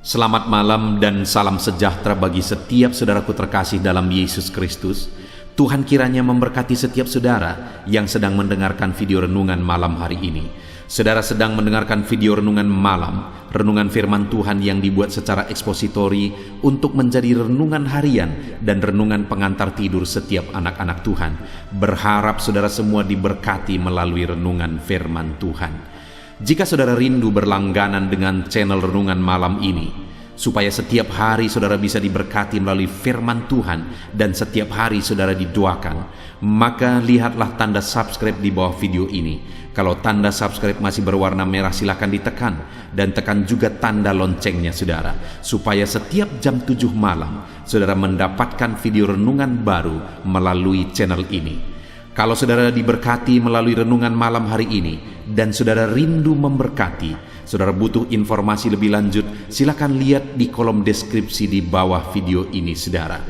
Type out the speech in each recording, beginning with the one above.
Selamat malam dan salam sejahtera bagi setiap saudaraku terkasih dalam Yesus Kristus. Tuhan kiranya memberkati setiap saudara yang sedang mendengarkan video renungan malam hari ini. Saudara sedang mendengarkan video renungan malam, renungan firman Tuhan yang dibuat secara ekspositori untuk menjadi renungan harian dan renungan pengantar tidur setiap anak-anak Tuhan. Berharap saudara semua diberkati melalui renungan firman Tuhan. Jika saudara rindu berlangganan dengan channel renungan malam ini, supaya setiap hari saudara bisa diberkati melalui firman Tuhan dan setiap hari saudara didoakan, maka lihatlah tanda subscribe di bawah video ini. Kalau tanda subscribe masih berwarna merah, silakan ditekan dan tekan juga tanda loncengnya saudara, supaya setiap jam 7 malam saudara mendapatkan video renungan baru melalui channel ini. Kalau saudara diberkati melalui renungan malam hari ini dan saudara rindu memberkati, saudara butuh informasi lebih lanjut, silakan lihat di kolom deskripsi di bawah video ini saudara.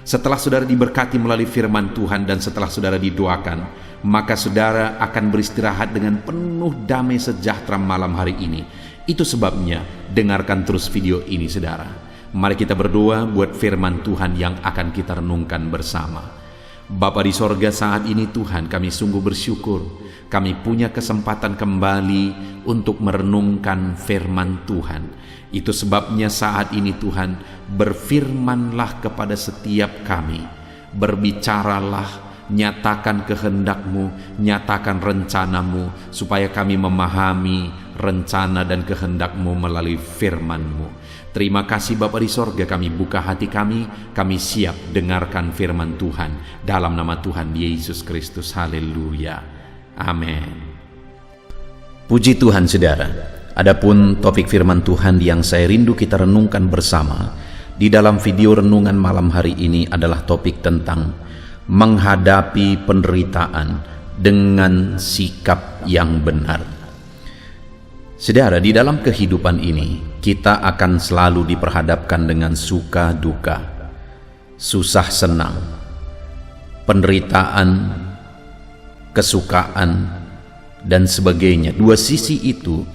Setelah saudara diberkati melalui firman Tuhan dan setelah saudara didoakan, maka saudara akan beristirahat dengan penuh damai sejahtera malam hari ini. Itu sebabnya dengarkan terus video ini saudara. Mari kita berdoa buat firman Tuhan yang akan kita renungkan bersama. Bapa di sorga, saat ini Tuhan kami sungguh bersyukur kami punya kesempatan kembali untuk merenungkan firman Tuhan. Itu sebabnya saat ini Tuhan, berfirmanlah kepada setiap kami, berbicaralah, nyatakan kehendak-Mu, nyatakan rencana-Mu, supaya kami memahami rencana dan kehendak-Mu melalui firman-Mu. Terima kasih Bapa di sorga, kami buka hati kami siap dengarkan firman Tuhan. Dalam nama Tuhan Yesus Kristus, haleluya, amin. Puji Tuhan saudara, adapun topik firman Tuhan yang saya rindu kita renungkan bersama di dalam video renungan malam hari ini adalah topik tentang menghadapi penderitaan dengan sikap yang benar. Saudara, di dalam kehidupan ini kita akan selalu diperhadapkan dengan suka duka, susah senang, penderitaan, kesukaan, dan sebagainya. Dua sisi itu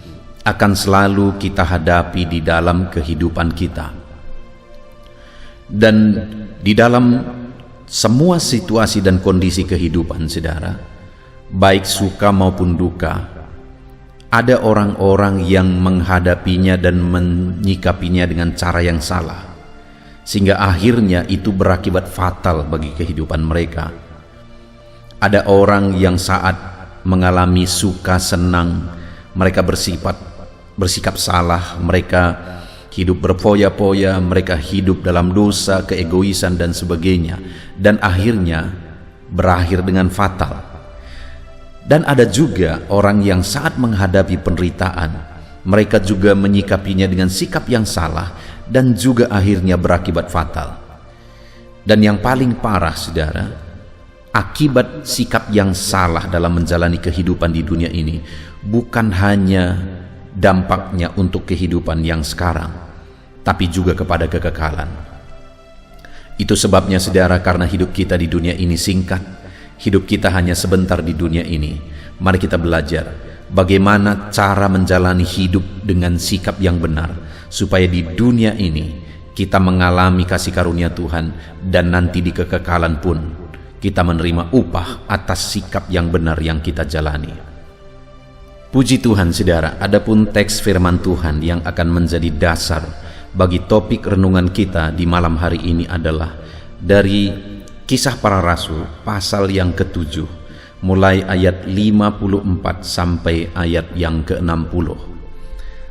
akan selalu kita hadapi di dalam kehidupan kita. Dan di dalam semua situasi dan kondisi kehidupan saudara, baik suka maupun duka, ada orang-orang yang menghadapinya dan menyikapinya dengan cara yang salah, sehingga akhirnya itu berakibat fatal bagi kehidupan mereka. Ada orang yang saat mengalami suka senang, mereka bersikap salah, mereka hidup berfoya-foya, mereka hidup dalam dosa, keegoisan dan sebagainya, dan akhirnya berakhir dengan fatal. Dan ada juga orang yang saat menghadapi penderitaan, mereka juga menyikapinya dengan sikap yang salah dan juga akhirnya berakibat fatal. Dan yang paling parah saudara, akibat sikap yang salah dalam menjalani kehidupan di dunia ini bukan hanya dampaknya untuk kehidupan yang sekarang, tapi juga kepada kekekalan. Itu sebabnya saudara, karena hidup kita di dunia ini singkat, hidup kita hanya sebentar di dunia ini, mari kita belajar bagaimana cara menjalani hidup dengan sikap yang benar, supaya di dunia ini kita mengalami kasih karunia Tuhan dan nanti di kekekalan pun kita menerima upah atas sikap yang benar yang kita jalani. Puji Tuhan saudara, adapun teks firman Tuhan yang akan menjadi dasar bagi topik renungan kita di malam hari ini adalah dari Kisah Para Rasul pasal yang ke-7, mulai ayat 54 sampai ayat yang ke-60.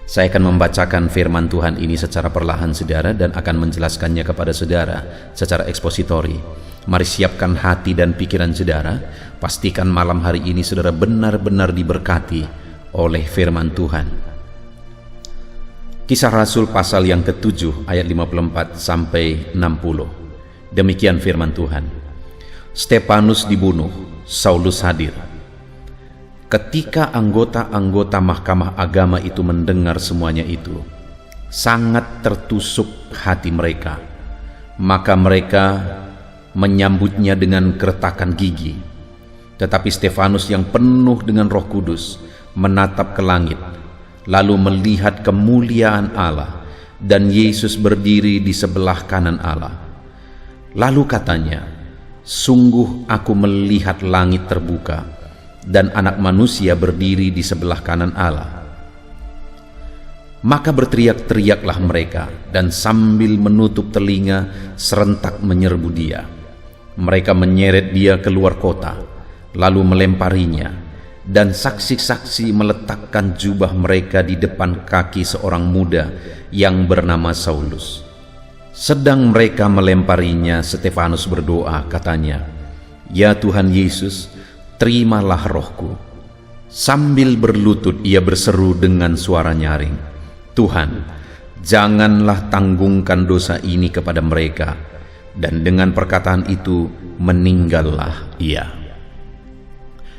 Saya akan membacakan firman Tuhan ini secara perlahan saudara dan akan menjelaskannya kepada saudara secara ekspositori. Mari siapkan hati dan pikiran saudara, pastikan malam hari ini saudara benar-benar diberkati oleh firman Tuhan. Kisah Rasul pasal yang ke-7 ayat 54 sampai 60. Demikian firman Tuhan. Stefanus dibunuh, Saulus hadir. Ketika anggota-anggota mahkamah agama itu mendengar semuanya itu, sangat tertusuk hati mereka. Maka mereka menyambutnya dengan keretakan gigi. Tetapi Stefanus yang penuh dengan Roh Kudus menatap ke langit, lalu melihat kemuliaan Allah dan Yesus berdiri di sebelah kanan Allah. Lalu katanya, "Sungguh aku melihat langit terbuka, dan Anak Manusia berdiri di sebelah kanan Allah." Maka berteriak-teriaklah mereka, dan sambil menutup telinga serentak menyerbu Dia. Mereka menyeret Dia keluar kota, lalu melemparinya, dan saksi-saksi meletakkan jubah mereka di depan kaki seorang muda yang bernama Saulus. Sedang mereka melemparinya, Stefanus berdoa, katanya, "Ya Tuhan Yesus, terimalah rohku." Sambil berlutut ia berseru dengan suara nyaring, "Tuhan, janganlah tanggungkan dosa ini kepada mereka." Dan dengan perkataan itu meninggallah ia.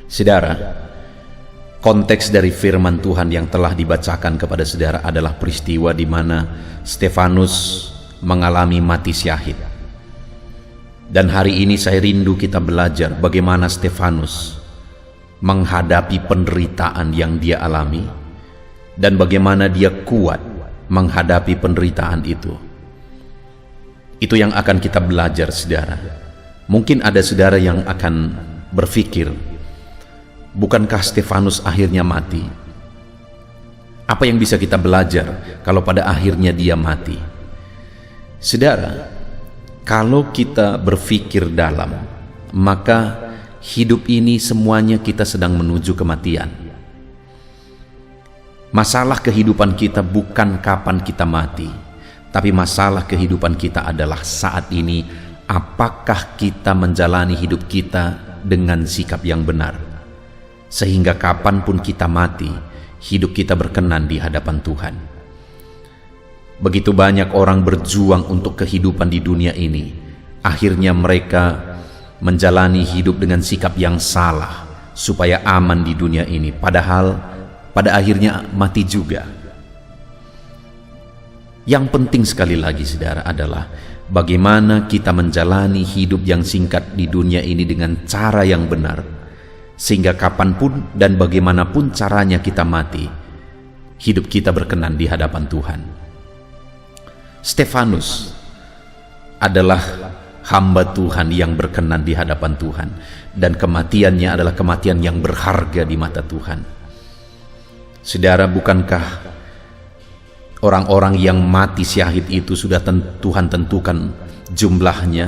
Saudara, konteks dari firman Tuhan yang telah dibacakan kepada saudara adalah peristiwa di mana Stefanus mengalami mati syahid. Dan hari ini saya rindu kita belajar bagaimana Stefanus menghadapi penderitaan yang dia alami, dan bagaimana dia kuat menghadapi penderitaan itu. Itu yang akan kita belajar, saudara. Mungkin ada saudara yang akan berpikir, bukankah Stefanus akhirnya mati? Apa yang bisa kita belajar kalau pada akhirnya dia mati? Saudara, kalau kita berpikir dalam, maka hidup ini semuanya kita sedang menuju kematian. Masalah kehidupan kita bukan kapan kita mati, tapi masalah kehidupan kita adalah saat ini, apakah kita menjalani hidup kita dengan sikap yang benar, sehingga kapanpun kita mati, hidup kita berkenan di hadapan Tuhan. Begitu banyak orang berjuang untuk kehidupan di dunia ini, akhirnya mereka menjalani hidup dengan sikap yang salah supaya aman di dunia ini, padahal pada akhirnya mati juga. Yang penting sekali lagi, saudara, adalah bagaimana kita menjalani hidup yang singkat di dunia ini dengan cara yang benar, sehingga kapanpun dan bagaimanapun caranya kita mati, hidup kita berkenan di hadapan Tuhan. Stefanus adalah hamba Tuhan yang berkenan di hadapan Tuhan, dan kematiannya adalah kematian yang berharga di mata Tuhan. Saudara, bukankah orang-orang yang mati syahid itu sudah Tuhan tentukan jumlahnya,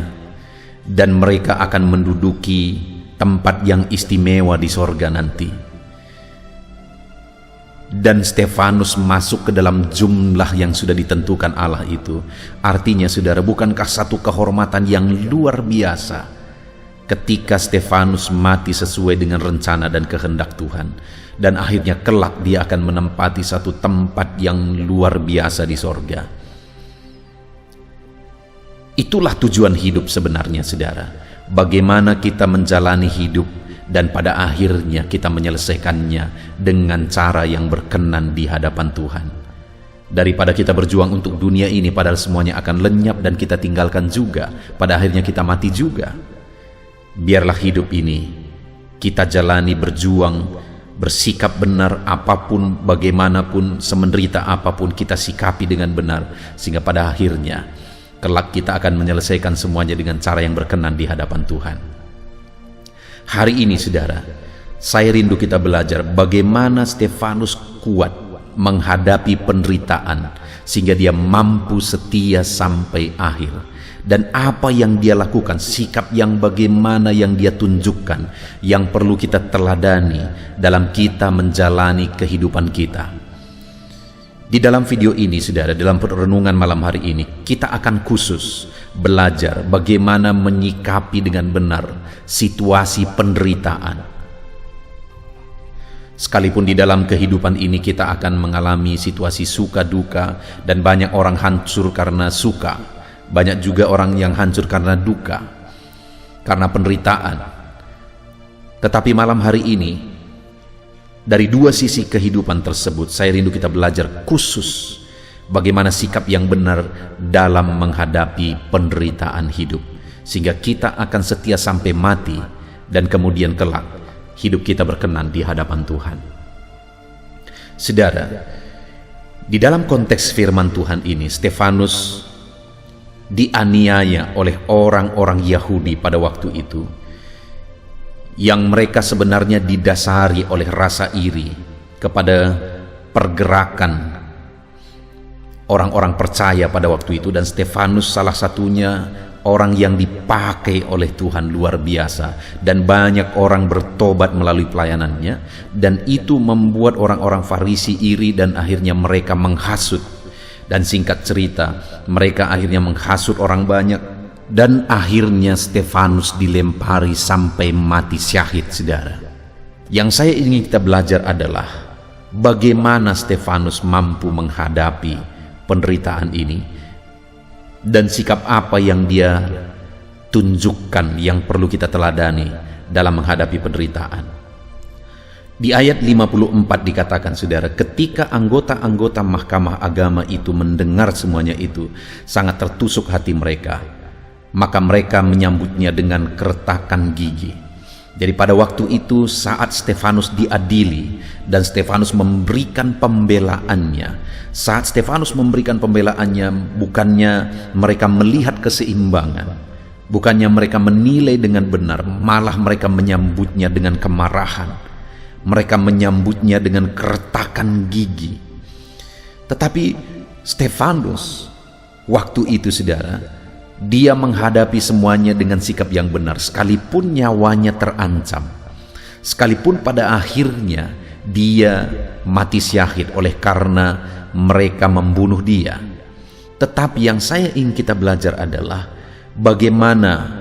dan mereka akan menduduki tempat yang istimewa di sorga nanti? Dan Stefanus masuk ke dalam jumlah yang sudah ditentukan Allah itu. Artinya, saudara, bukankah satu kehormatan yang luar biasa ketika Stefanus mati sesuai dengan rencana dan kehendak Tuhan, dan akhirnya kelak dia akan menempati satu tempat yang luar biasa di sorga. Itulah tujuan hidup sebenarnya, saudara. Bagaimana kita menjalani hidup dan pada akhirnya kita menyelesaikannya dengan cara yang berkenan di hadapan Tuhan. Daripada kita berjuang untuk dunia ini padahal semuanya akan lenyap dan kita tinggalkan juga, pada akhirnya kita mati juga. Biarlah hidup ini kita jalani berjuang, bersikap benar, apapun, bagaimanapun, semenderita apapun kita sikapi dengan benar, sehingga pada akhirnya kelak kita akan menyelesaikan semuanya dengan cara yang berkenan di hadapan Tuhan. Hari ini, saudara, saya rindu kita belajar bagaimana Stefanus kuat menghadapi penderitaan sehingga dia mampu setia sampai akhir, dan apa yang dia lakukan, sikap yang bagaimana yang dia tunjukkan, yang perlu kita teladani dalam kita menjalani kehidupan kita. Di dalam video ini, saudara, dalam renungan malam hari ini, kita akan khusus belajar bagaimana menyikapi dengan benar situasi penderitaan. Sekalipun di dalam kehidupan ini kita akan mengalami situasi suka duka, dan banyak orang hancur karena suka, banyak juga orang yang hancur karena duka, karena penderitaan. Tetapi malam hari ini, dari dua sisi kehidupan tersebut, saya rindu kita belajar khusus bagaimana sikap yang benar dalam menghadapi penderitaan hidup, sehingga kita akan setia sampai mati, dan kemudian kelak hidup kita berkenan di hadapan Tuhan. Saudara, Di dalam konteks firman Tuhan ini, Stefanus dianiaya oleh orang-orang Yahudi pada waktu itu, yang mereka sebenarnya didasari oleh rasa iri kepada pergerakan orang-orang percaya pada waktu itu, dan Stefanus salah satunya orang yang dipakai oleh Tuhan luar biasa, dan banyak orang bertobat melalui pelayanannya, dan itu membuat orang-orang Farisi iri dan akhirnya mereka menghasut. Dan singkat cerita, mereka akhirnya menghasut orang banyak, dan akhirnya Stefanus dilempari sampai mati syahid, saudara. Yang saya ingin kita belajar adalah bagaimana Stefanus mampu menghadapi penderitaan ini, dan sikap apa yang dia tunjukkan yang perlu kita teladani dalam menghadapi penderitaan. Di ayat 54 dikatakan, saudara, ketika anggota-anggota mahkamah agama itu mendengar semuanya itu, sangat tertusuk hati mereka, maka mereka menyambutnya dengan keretakan gigi. Jadi pada waktu itu saat Stefanus diadili dan Stefanus memberikan pembelaannya, saat Stefanus memberikan pembelaannya, bukannya mereka melihat keseimbangan, bukannya mereka menilai dengan benar, malah mereka menyambutnya dengan kemarahan, mereka menyambutnya dengan keretakan gigi. Tetapi Stefanus waktu itu, saudara, dia menghadapi semuanya dengan sikap yang benar, sekalipun nyawanya terancam, sekalipun pada akhirnya dia mati syahid oleh karena mereka membunuh dia. Tetapi yang saya ingin kita belajar adalah bagaimana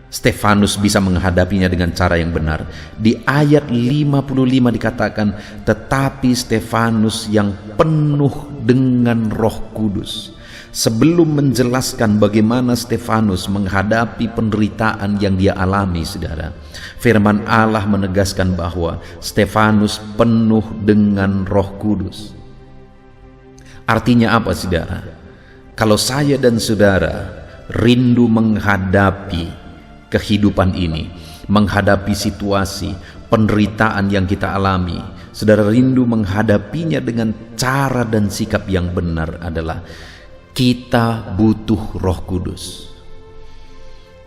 Stefanus bisa menghadapinya dengan cara yang benar. Di ayat 55 dikatakan, tetapi Stefanus yang penuh dengan Roh Kudus. Sebelum menjelaskan bagaimana Stefanus menghadapi penderitaan yang dia alami, saudara, firman Allah menegaskan bahwa Stefanus penuh dengan Roh Kudus. Artinya apa, saudara? Kalau saya dan saudara rindu menghadapi kehidupan ini, menghadapi situasi penderitaan yang kita alami, saudara rindu menghadapinya dengan cara dan sikap yang benar, adalah kita butuh Roh Kudus.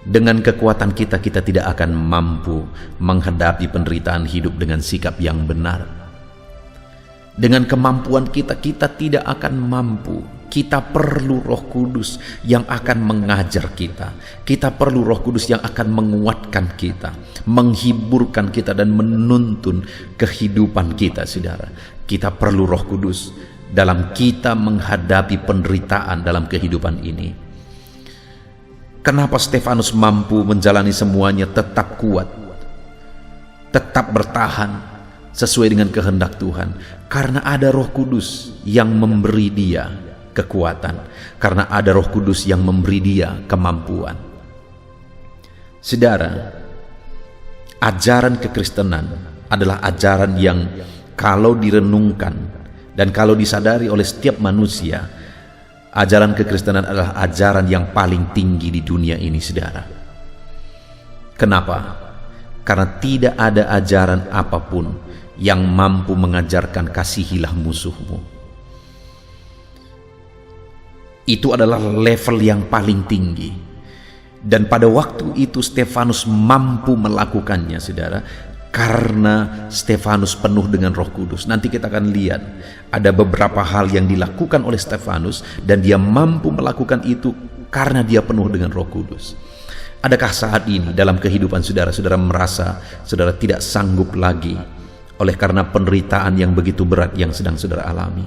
Dengan kekuatan kita tidak akan mampu menghadapi penderitaan hidup dengan sikap yang benar. Dengan kemampuan kita tidak akan mampu. Kita perlu Roh Kudus yang akan mengajar kita. Kita perlu Roh Kudus yang akan menguatkan kita, menghiburkan kita, dan menuntun kehidupan kita, saudara. Kita perlu Roh Kudus dalam kita menghadapi penderitaan dalam kehidupan ini. Kenapa Stefanus mampu menjalani semuanya tetap kuat, tetap bertahan sesuai dengan kehendak Tuhan? Karena ada Roh Kudus yang memberi dia kekuatan, karena ada Roh Kudus yang memberi dia kemampuan. Saudara, ajaran kekristenan adalah ajaran yang kalau direnungkan dan kalau disadari oleh setiap manusia, ajaran kekristenan adalah ajaran yang paling tinggi di dunia ini, saudara. Kenapa? Karena tidak ada ajaran apapun yang mampu mengajarkan kasihilah musuhmu. Itu adalah level yang paling tinggi. Dan pada waktu itu Stefanus mampu melakukannya, saudara, karena Stefanus penuh dengan Roh Kudus. Nanti kita akan lihat ada beberapa hal yang dilakukan oleh Stefanus, dan dia mampu melakukan itu karena dia penuh dengan Roh Kudus. Adakah saat ini dalam kehidupan saudara, saudara merasa saudara tidak sanggup lagi oleh karena penderitaan yang begitu berat yang sedang saudara alami?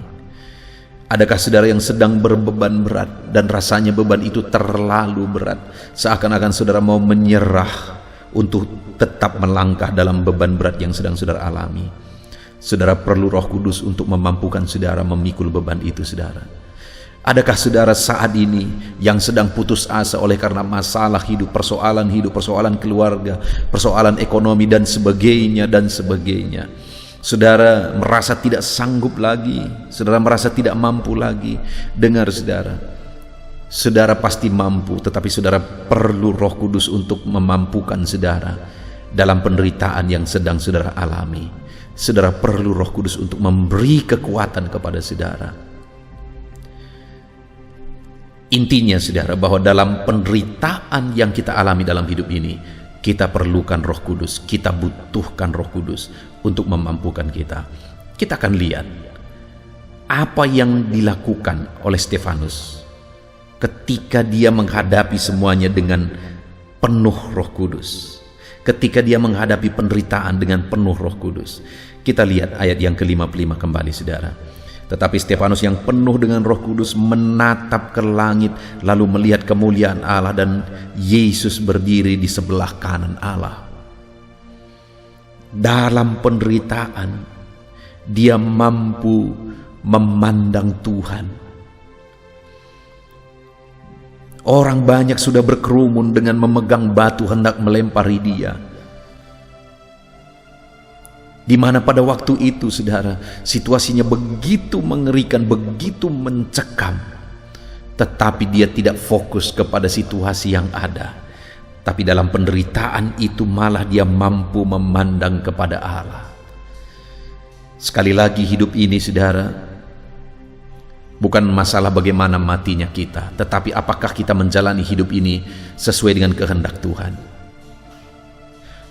Adakah saudara yang sedang berbeban berat dan rasanya beban itu terlalu berat, seakan-akan saudara mau menyerah untuk tetap melangkah dalam beban berat yang sedang saudara alami? Saudara perlu Roh Kudus untuk memampukan saudara memikul beban itu, saudara. Adakah saudara saat ini yang sedang putus asa oleh karena masalah hidup, persoalan keluarga, persoalan ekonomi, dan sebagainya, Saudara merasa tidak sanggup lagi, saudara merasa tidak mampu lagi. Dengar, saudara, saudara pasti mampu, tetapi saudara perlu Roh Kudus untuk memampukan saudara dalam penderitaan yang sedang saudara alami. Saudara perlu Roh Kudus untuk memberi kekuatan kepada saudara. Intinya saudara, bahwa dalam penderitaan yang kita alami dalam hidup ini, kita perlukan Roh Kudus, kita butuhkan Roh Kudus untuk memampukan kita. Kita akan lihat apa yang dilakukan oleh Stefanus ketika dia menghadapi semuanya dengan penuh Roh Kudus. Ketika dia menghadapi penderitaan dengan penuh Roh Kudus. Kita lihat ayat yang ke-55 kembali saudara. Tetapi Stefanus yang penuh dengan Roh Kudus menatap ke langit, lalu melihat kemuliaan Allah dan Yesus berdiri di sebelah kanan Allah. Dalam penderitaan, dia mampu memandang Tuhan. Orang banyak sudah berkerumun dengan memegang batu hendak melempari dia. Di mana pada waktu itu saudara, situasinya begitu mengerikan, begitu mencekam. Tetapi dia tidak fokus kepada situasi yang ada. Tapi dalam penderitaan itu malah dia mampu memandang kepada Allah. Sekali lagi hidup ini saudara, bukan masalah bagaimana matinya kita, tetapi apakah kita menjalani hidup ini sesuai dengan kehendak Tuhan.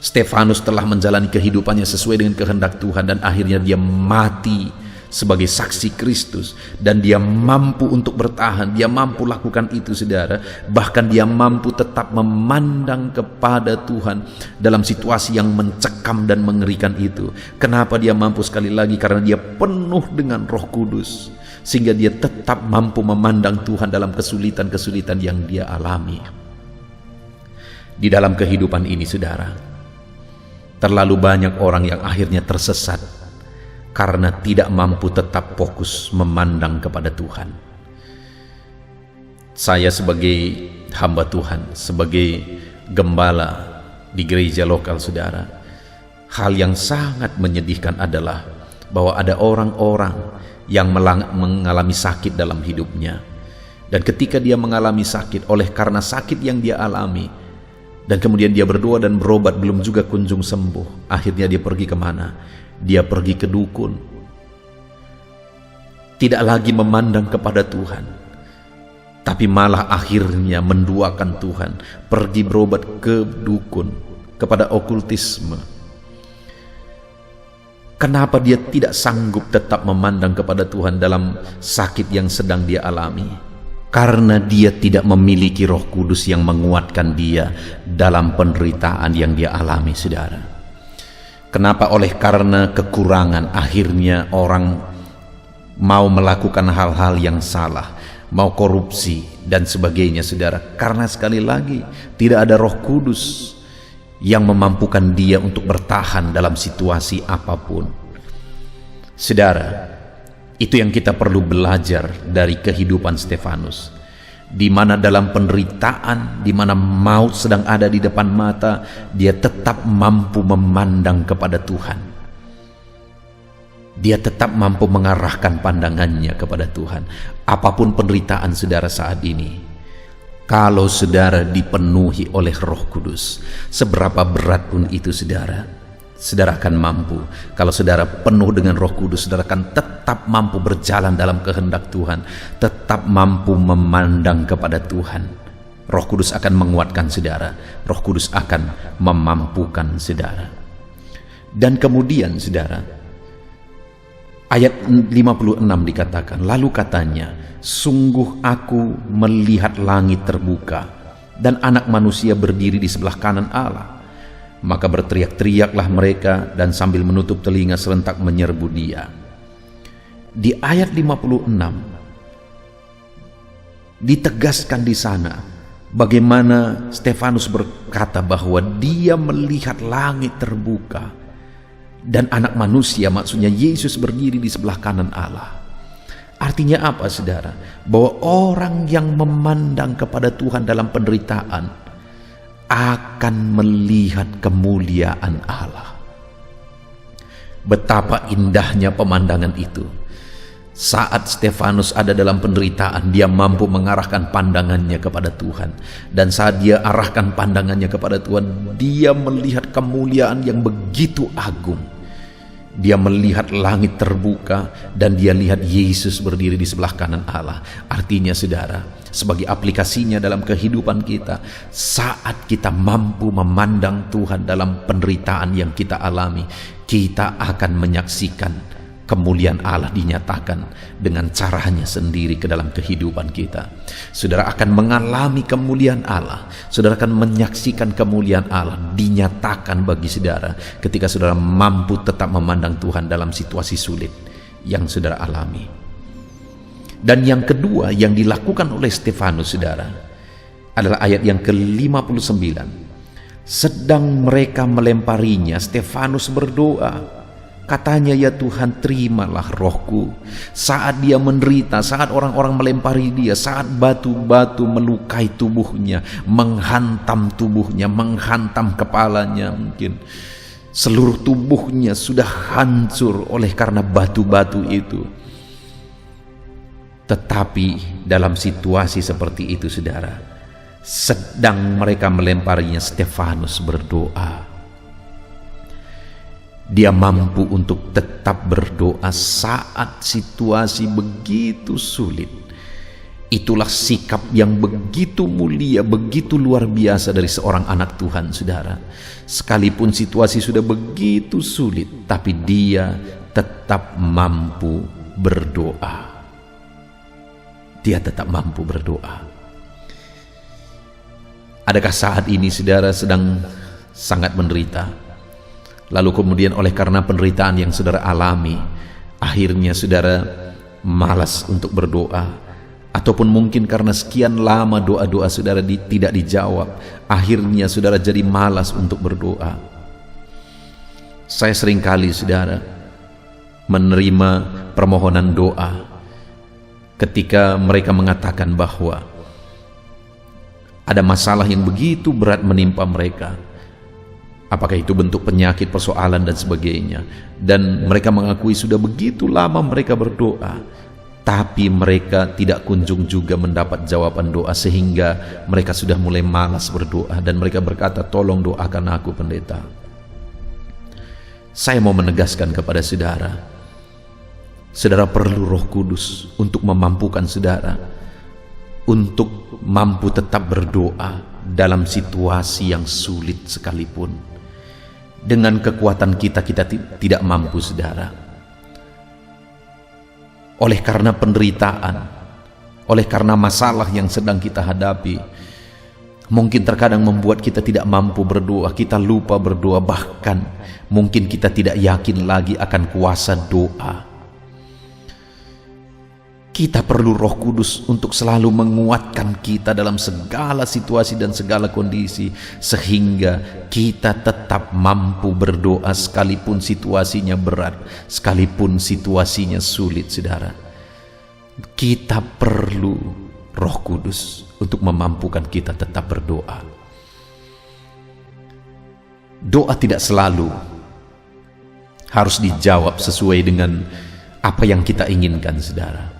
Stefanus telah menjalani kehidupannya sesuai dengan kehendak Tuhan dan akhirnya dia mati sebagai saksi Kristus, dan dia mampu untuk bertahan, dia mampu lakukan itu saudara. Bahkan dia mampu tetap memandang kepada Tuhan dalam situasi yang mencekam dan mengerikan itu. Kenapa dia mampu? Sekali lagi karena dia penuh dengan Roh Kudus, sehingga dia tetap mampu memandang Tuhan dalam kesulitan-kesulitan yang dia alami. Di dalam kehidupan ini saudara, terlalu banyak orang yang akhirnya tersesat karena tidak mampu tetap fokus memandang kepada Tuhan. Saya sebagai hamba Tuhan, sebagai gembala di gereja lokal saudara, hal yang sangat menyedihkan adalah bahwa ada orang-orang yang mengalami sakit dalam hidupnya. Dan ketika dia mengalami sakit, oleh karena sakit yang dia alami, dan kemudian dia berdoa dan berobat belum juga kunjung sembuh, akhirnya dia pergi kemana? Dia pergi ke dukun. Tidak lagi memandang kepada Tuhan, tapi malah akhirnya menduakan Tuhan, pergi berobat ke dukun, kepada okultisme. Kenapa dia tidak sanggup tetap memandang kepada Tuhan dalam sakit yang sedang dia alami? Karena dia tidak memiliki Roh Kudus yang menguatkan dia dalam penderitaan yang dia alami saudara. Kenapa? Oleh karena kekurangan, akhirnya orang mau melakukan hal-hal yang salah, mau korupsi dan sebagainya saudara. Karena sekali lagi tidak ada Roh Kudus yang memampukan dia untuk bertahan dalam situasi apapun. Saudara, itu yang kita perlu belajar dari kehidupan Stefanus, di mana dalam penderitaan, di mana maut sedang ada di depan mata, dia tetap mampu memandang kepada Tuhan. Dia tetap mampu mengarahkan pandangannya kepada Tuhan. Apapun penderitaan saudara saat ini, kalau saudara dipenuhi oleh Roh Kudus, seberapa berat pun itu saudara akan mampu. Kalau saudara penuh dengan Roh Kudus, saudara akan tetap mampu berjalan dalam kehendak Tuhan, tetap mampu memandang kepada Tuhan. Roh Kudus akan menguatkan saudara, Roh Kudus akan memampukan saudara. Dan kemudian saudara, ayat 56 dikatakan, lalu katanya, sungguh aku melihat langit terbuka dan anak manusia berdiri di sebelah kanan Allah. Maka berteriak-teriaklah mereka dan sambil menutup telinga serentak menyerbu dia. Di ayat 56 ditegaskan di sana bagaimana Stefanus berkata bahwa dia melihat langit terbuka dan anak manusia, maksudnya Yesus, berdiri di sebelah kanan Allah. Artinya apa saudara? Bahwa orang yang memandang kepada Tuhan dalam penderitaan akan melihat kemuliaan Allah. Betapa indahnya pemandangan itu. Saat Stefanus ada dalam penderitaan, dia mampu mengarahkan pandangannya kepada Tuhan. Dan saat dia arahkan pandangannya kepada Tuhan, dia melihat kemuliaan yang begitu agung. Dia melihat langit terbuka dan dia lihat Yesus berdiri di sebelah kanan Allah. Artinya saudara, sebagai aplikasinya dalam kehidupan kita. Saat kita mampu memandang Tuhan dalam penderitaan yang kita alami, kita akan menyaksikan kemuliaan Allah dinyatakan dengan caranya sendiri ke dalam kehidupan kita. Saudara akan mengalami kemuliaan Allah. Saudara akan menyaksikan kemuliaan Allah dinyatakan bagi saudara ketika saudara mampu tetap memandang Tuhan dalam situasi sulit yang saudara alami. Dan yang kedua yang dilakukan oleh Stefanus, saudara, adalah ayat yang ke-59. Sedang mereka melemparinya, Stefanus berdoa. Katanya, ya Tuhan, terimalah rohku. Saat dia menderita, saat orang-orang melempari dia, saat batu-batu melukai tubuhnya, menghantam tubuhnya, menghantam kepalanya, mungkin seluruh tubuhnya sudah hancur oleh karena batu-batu itu. Tetapi dalam situasi seperti itu, saudara, sedang mereka melemparinya, Stefanus berdoa. Dia mampu untuk tetap berdoa saat situasi begitu sulit. Itulah sikap yang begitu mulia, begitu luar biasa dari seorang anak Tuhan, saudara. Sekalipun situasi sudah begitu sulit, tapi dia tetap mampu berdoa. Dia tetap mampu berdoa. Adakah saat ini saudara sedang sangat menderita? Lalu kemudian oleh karena penderitaan yang saudara alami, akhirnya saudara malas untuk berdoa, ataupun mungkin karena sekian lama doa-doa saudara tidak dijawab, akhirnya saudara jadi malas untuk berdoa. Saya seringkali, saudara, menerima permohonan doa ketika mereka mengatakan bahwa ada masalah yang begitu berat menimpa mereka. Apakah itu bentuk penyakit, persoalan dan sebagainya. Dan mereka mengakui sudah begitu lama mereka berdoa, tapi mereka tidak kunjung juga mendapat jawaban doa, sehingga mereka sudah mulai malas berdoa. Dan mereka berkata, tolong doakan aku, pendeta. Saya mau menegaskan kepada saudara, saudara perlu Roh Kudus untuk memampukan saudara untuk mampu tetap berdoa dalam situasi yang sulit sekalipun. Dengan kekuatan kita tidak mampu, saudara. Oleh karena penderitaan, oleh karena masalah yang sedang kita hadapi, mungkin terkadang membuat kita tidak mampu berdoa, kita lupa berdoa, bahkan mungkin kita tidak yakin lagi akan kuasa doa. Kita perlu Roh Kudus untuk selalu menguatkan kita dalam segala situasi dan segala kondisi, sehingga kita tetap mampu berdoa sekalipun situasinya berat, sekalipun situasinya sulit, saudara. Kita perlu Roh Kudus untuk memampukan kita tetap berdoa. Doa tidak selalu harus dijawab sesuai dengan apa yang kita inginkan, saudara.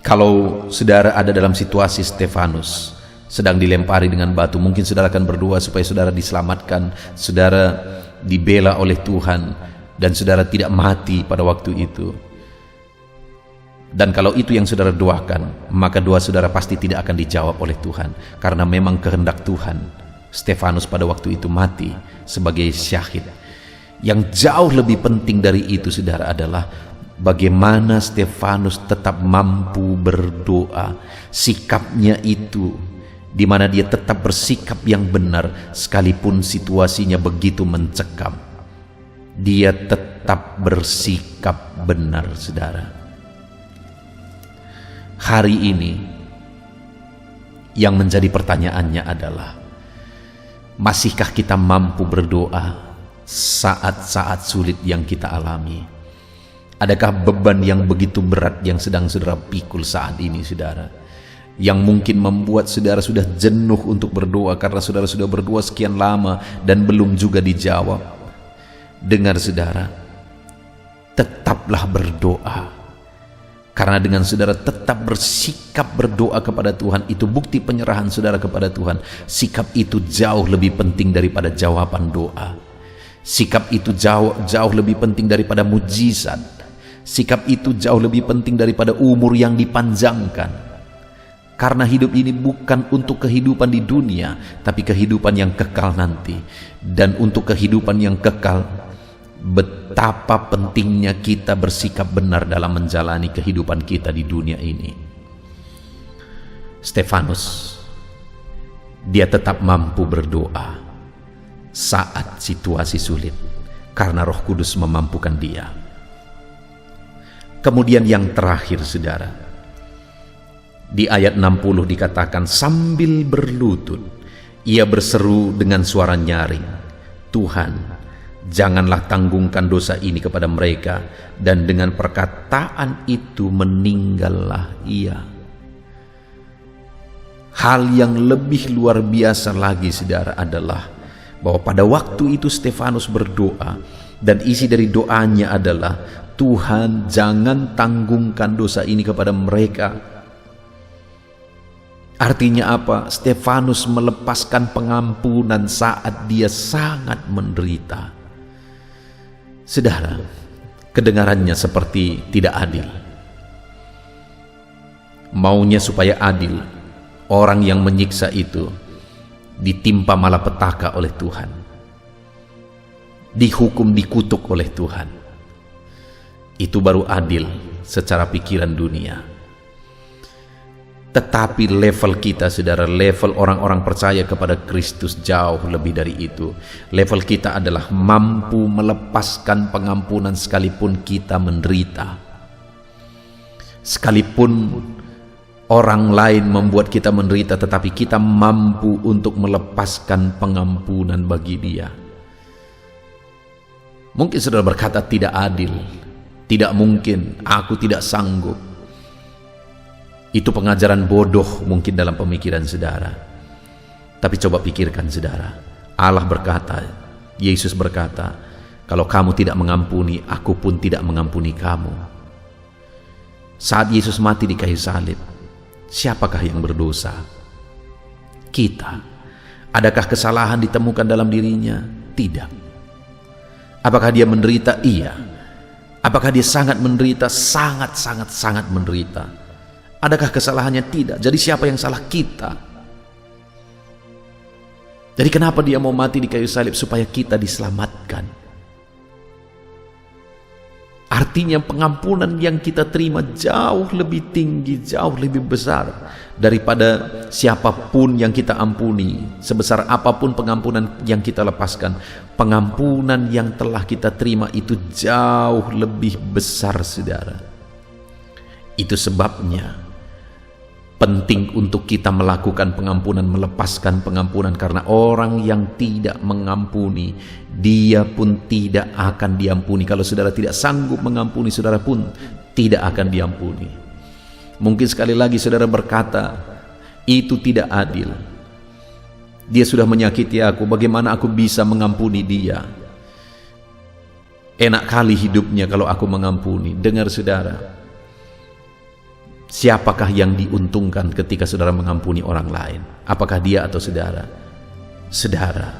Kalau saudara ada dalam situasi Stefanus sedang dilempari dengan batu, mungkin saudara akan berdoa supaya saudara diselamatkan, saudara dibela oleh Tuhan, dan saudara tidak mati pada waktu itu. Dan kalau itu yang saudara doakan, maka doa saudara pasti tidak akan dijawab oleh Tuhan, karena memang kehendak Tuhan Stefanus pada waktu itu mati sebagai syahid. Yang jauh lebih penting dari itu, saudara, adalah bagaimana Stefanus tetap mampu berdoa. Sikapnya itu, di mana dia tetap bersikap yang benar sekalipun situasinya begitu mencekam. Dia tetap bersikap benar, saudara. Hari ini yang menjadi pertanyaannya adalah, masihkah kita mampu berdoa saat-saat sulit yang kita alami? Adakah beban yang begitu berat yang sedang saudara pikul saat ini, saudara, yang mungkin membuat saudara sudah jenuh untuk berdoa karena saudara sudah berdoa sekian lama dan belum juga dijawab? Dengar, saudara, tetaplah berdoa, karena dengan saudara tetap bersikap berdoa kepada Tuhan, itu bukti penyerahan saudara kepada Tuhan. Sikap itu jauh lebih penting daripada jawaban doa. Sikap itu jauh lebih penting daripada mujizat. Sikap itu jauh lebih penting daripada umur yang dipanjangkan. Karena hidup ini bukan untuk kehidupan di dunia, tapi kehidupan yang kekal nanti. Dan untuk kehidupan yang kekal, betapa pentingnya kita bersikap benar dalam menjalani kehidupan kita di dunia ini. Stefanus, dia tetap mampu berdoa saat situasi sulit, karena Roh Kudus memampukan dia. Kemudian yang terakhir, saudara, di ayat 60 dikatakan, sambil berlutut ia berseru dengan suara nyaring, Tuhan, janganlah tanggungkan dosa ini kepada mereka. Dan dengan perkataan itu meninggallah ia. Hal yang lebih luar biasa lagi, saudara, adalah bahwa pada waktu itu Stefanus berdoa, dan isi dari doanya adalah, Tuhan, jangan tanggungkan dosa ini kepada mereka. Artinya apa? Stefanus melepaskan pengampunan saat dia sangat menderita. Saudara, kedengarannya seperti tidak adil. Maunya supaya adil, orang yang menyiksa itu ditimpa malapetaka oleh Tuhan, dihukum, dikutuk oleh Tuhan. Itu baru adil secara pikiran dunia. Tetapi level kita, saudara, level orang-orang percaya kepada Kristus jauh lebih dari itu. Level kita adalah mampu melepaskan pengampunan sekalipun kita menderita. Sekalipun orang lain membuat kita menderita, tetapi kita mampu untuk melepaskan pengampunan bagi dia. Mungkin saudara berkata tidak adil, tidak mungkin, aku tidak sanggup. Itu pengajaran bodoh mungkin dalam pemikiran saudara. Tapi coba pikirkan, saudara, Allah berkata, Yesus berkata, kalau kamu tidak mengampuni, aku pun tidak mengampuni kamu. Saat Yesus mati di kayu salib, siapakah yang berdosa? Kita. Adakah kesalahan ditemukan dalam dirinya? Tidak. Apakah dia menderita? Iya. Apakah dia sangat menderita? Sangat menderita. Adakah kesalahannya? Tidak. Jadi siapa yang salah? Kita. Jadi kenapa dia mau mati di kayu salib? Supaya kita diselamatkan. Artinya pengampunan yang kita terima jauh lebih tinggi, jauh lebih besar daripada siapapun yang kita ampuni. Sebesar apapun pengampunan yang kita lepaskan, pengampunan yang telah kita terima itu jauh lebih besar, saudara. Itu sebabnya penting untuk kita melakukan pengampunan, melepaskan pengampunan, karena orang yang tidak mengampuni, dia pun tidak akan diampuni. Kalau saudara tidak sanggup mengampuni, saudara pun tidak akan diampuni. Mungkin sekali lagi saudara berkata, itu tidak adil. Dia sudah menyakiti aku, bagaimana aku bisa mengampuni dia? Enak kali hidupnya kalau aku mengampuni. Dengar saudara, siapakah yang diuntungkan ketika saudara mengampuni orang lain? Apakah dia atau saudara? Saudara.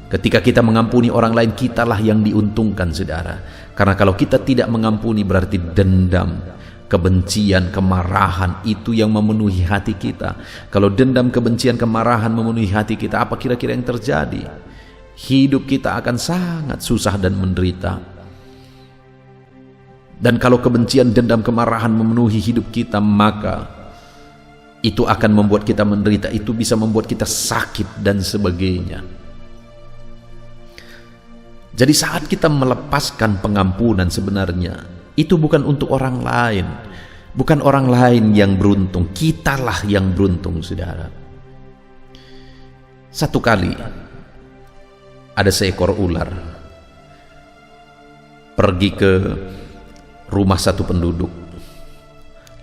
Ketika kita mengampuni orang lain, kitalah yang diuntungkan, saudara. Karena kalau kita tidak mengampuni, berarti dendam, kebencian, kemarahan itu yang memenuhi hati kita. Kalau dendam, kebencian, kemarahan memenuhi hati kita, apa kira-kira yang terjadi? Hidup kita akan sangat susah dan menderita. Dan kalau kebencian, dendam, kemarahan memenuhi hidup kita, maka itu akan membuat kita menderita. Itu bisa membuat kita sakit dan sebagainya. Jadi saat kita melepaskan pengampunan, sebenarnya itu bukan untuk orang lain. Bukan orang lain yang beruntung, kitalah yang beruntung, saudara. Satu kali ada seekor ular pergi ke rumah satu penduduk,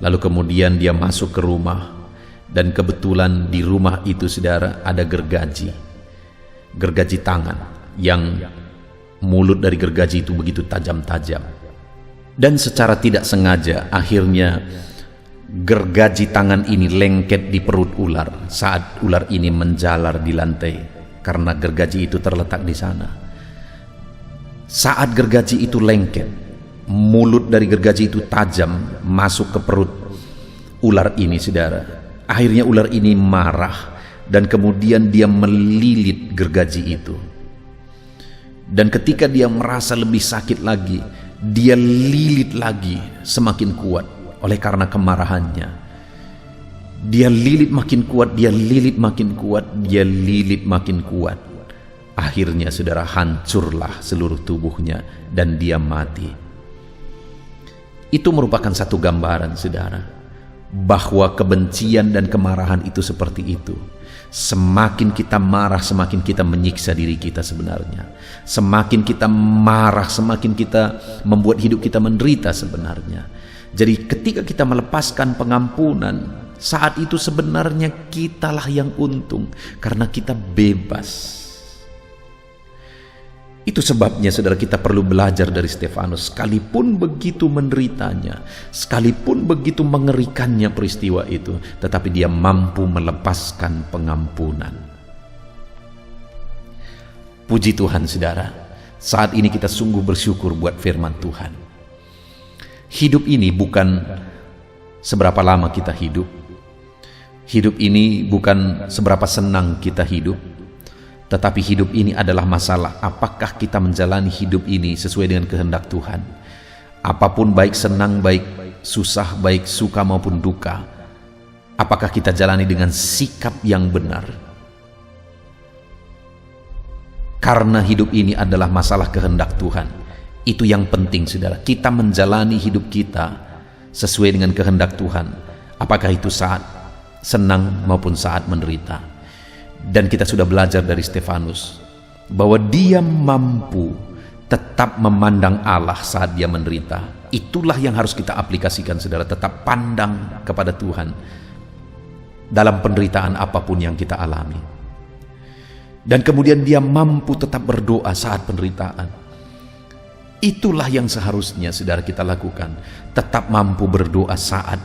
lalu kemudian dia masuk ke rumah, dan kebetulan di rumah itu, saudara, ada gergaji tangan, yang mulut dari gergaji itu begitu tajam-tajam, dan secara tidak sengaja akhirnya gergaji tangan ini lengket di perut ular saat ular ini menjalar di lantai, karena gergaji itu terletak di sana. Saat gergaji itu lengket, mulut dari gergaji itu tajam masuk ke perut ular ini, saudara. Akhirnya ular ini marah dan kemudian dia melilit gergaji itu. Dan ketika dia merasa lebih sakit lagi, dia lilit lagi semakin kuat oleh karena kemarahannya. Dia lilit makin kuat, dia lilit makin kuat, dia lilit makin kuat. Akhirnya saudara, hancurlah seluruh tubuhnya dan dia mati. Itu merupakan satu gambaran saudara, bahwa kebencian dan kemarahan itu seperti itu. Semakin kita marah, semakin kita menyiksa diri kita sebenarnya. Semakin kita marah, semakin kita membuat hidup kita menderita sebenarnya. Jadi ketika kita melepaskan pengampunan, saat itu sebenarnya kitalah yang untung, karena kita bebas. Itu sebabnya saudara, kita perlu belajar dari Stefanus. Sekalipun begitu menderitanya, sekalipun begitu mengerikannya peristiwa itu, tetapi dia mampu melepaskan pengampunan. Puji Tuhan saudara, saat ini kita sungguh bersyukur buat firman Tuhan. Hidup ini bukan seberapa lama kita hidup. Hidup ini bukan seberapa senang kita hidup. Tetapi hidup ini adalah masalah apakah kita menjalani hidup ini sesuai dengan kehendak Tuhan. Apapun, baik senang, baik susah, baik suka maupun duka, apakah kita jalani dengan sikap yang benar. Karena hidup ini adalah masalah kehendak Tuhan. Itu yang penting saudara, kita menjalani hidup kita sesuai dengan kehendak Tuhan. Apakah itu saat senang maupun saat menderita. Dan kita sudah belajar dari Stefanus bahwa dia mampu tetap memandang Allah saat dia menderita. Itulah yang harus kita aplikasikan saudara, tetap pandang kepada Tuhan dalam penderitaan apapun yang kita alami. Dan kemudian dia mampu tetap berdoa saat penderitaan. Itulah yang seharusnya saudara kita lakukan, tetap mampu berdoa saat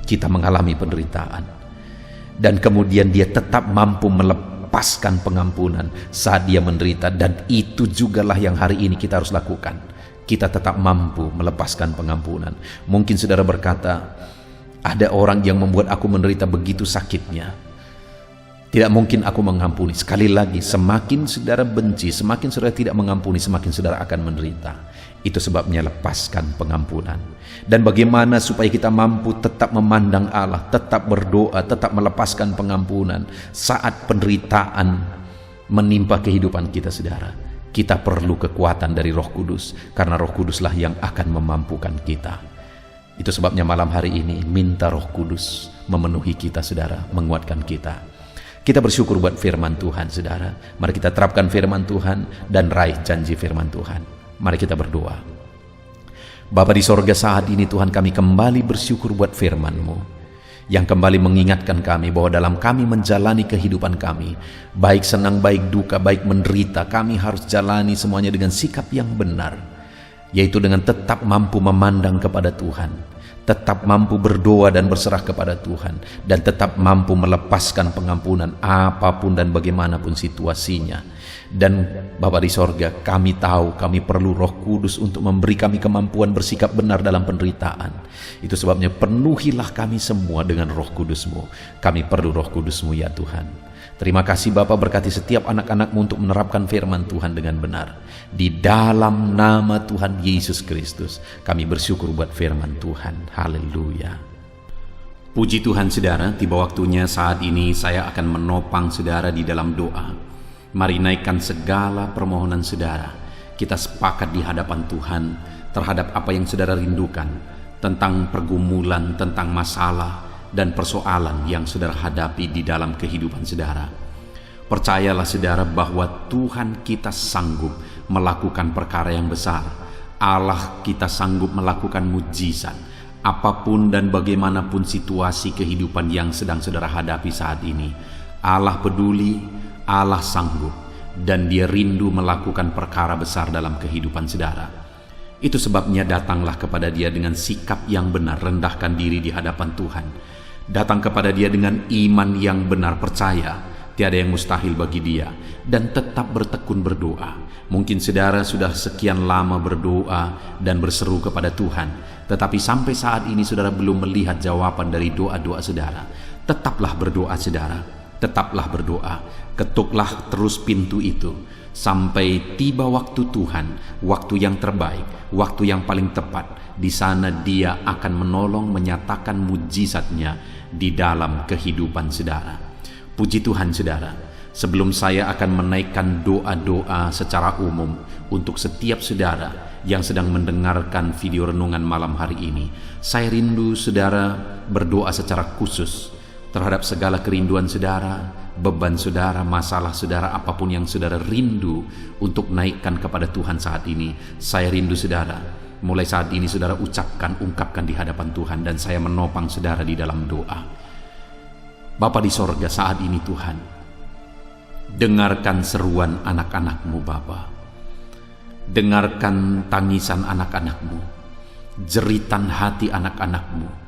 kita mengalami penderitaan. Dan kemudian dia tetap mampu melepaskan pengampunan saat dia menderita. Dan itu jugalah yang hari ini kita harus lakukan. Kita tetap mampu melepaskan pengampunan. Mungkin saudara berkata, ada orang yang membuat aku menderita begitu sakitnya, tidak mungkin aku mengampuni. Sekali lagi, semakin saudara benci, semakin saudara tidak mengampuni, semakin saudara akan menderita. Itu sebabnya lepaskan pengampunan. Dan bagaimana supaya kita mampu tetap memandang Allah, tetap berdoa, tetap melepaskan pengampunan saat penderitaan menimpa kehidupan kita saudara. Kita perlu kekuatan dari Roh Kudus, karena Roh Kuduslah yang akan memampukan kita. Itu sebabnya malam hari ini minta Roh Kudus memenuhi kita saudara, menguatkan kita. Kita bersyukur buat firman Tuhan saudara. Mari kita terapkan firman Tuhan dan raih janji firman Tuhan. Mari kita berdoa. Bapa di sorga, saat ini Tuhan kami kembali bersyukur buat firman-Mu yang kembali mengingatkan kami bahwa dalam kami menjalani kehidupan kami, baik senang, baik duka, baik menderita, kami harus jalani semuanya dengan sikap yang benar, yaitu dengan tetap mampu memandang kepada Tuhan, tetap mampu berdoa dan berserah kepada Tuhan, dan tetap mampu melepaskan pengampunan apapun dan bagaimanapun situasinya. Dan Bapa di sorga, kami tahu kami perlu Roh Kudus untuk memberi kami kemampuan bersikap benar dalam penderitaan. Itu sebabnya penuhilah kami semua dengan Roh Kudus-Mu. Kami perlu Roh Kudus-Mu ya Tuhan. Terima kasih Bapa, berkati setiap anak-anak-Mu untuk menerapkan firman Tuhan dengan benar. Di dalam nama Tuhan Yesus Kristus kami bersyukur buat firman Tuhan. Haleluya. Puji Tuhan saudara, tiba waktunya saat ini saya akan menopang saudara di dalam doa. Mari naikkan segala permohonan saudara. Kita sepakat di hadapan Tuhan terhadap apa yang saudara rindukan, tentang pergumulan, tentang masalah dan persoalan yang saudara hadapi di dalam kehidupan saudara. Percayalah saudara bahwa Tuhan kita sanggup melakukan perkara yang besar. Allah kita sanggup melakukan mujizat. Apapun dan bagaimanapun situasi kehidupan yang sedang saudara hadapi saat ini, Allah peduli, Allah sanggup, dan Dia rindu melakukan perkara besar dalam kehidupan saudara. Itu sebabnya datanglah kepada Dia dengan sikap yang benar, rendahkan diri di hadapan Tuhan. Datang kepada Dia dengan iman yang benar, percaya tiada yang mustahil bagi Dia, dan tetap bertekun berdoa. Mungkin saudara sudah sekian lama berdoa dan berseru kepada Tuhan, tetapi sampai saat ini saudara belum melihat jawaban dari doa-doa saudara. Tetaplah berdoa saudara, tetaplah berdoa. Ketuklah terus pintu itu sampai tiba waktu Tuhan, waktu yang terbaik, waktu yang paling tepat. Di sana Dia akan menolong, menyatakan mujizatnya di dalam kehidupan saudara. Puji Tuhan saudara, sebelum saya akan menaikkan doa-doa secara umum untuk setiap saudara yang sedang mendengarkan video renungan malam hari ini, saya rindu saudara berdoa secara khusus terhadap segala kerinduan saudara, beban saudara, masalah saudara, apapun yang saudara rindu untuk naikkan kepada Tuhan saat ini. Saya rindu saudara, mulai saat ini saudara ungkapkan di hadapan Tuhan, dan saya menopang saudara di dalam doa. Bapa di sorga, saat ini Tuhan, dengarkan seruan anak-anak-Mu Bapa. Dengarkan tangisan anak-anak-Mu, jeritan hati anak-anak-Mu.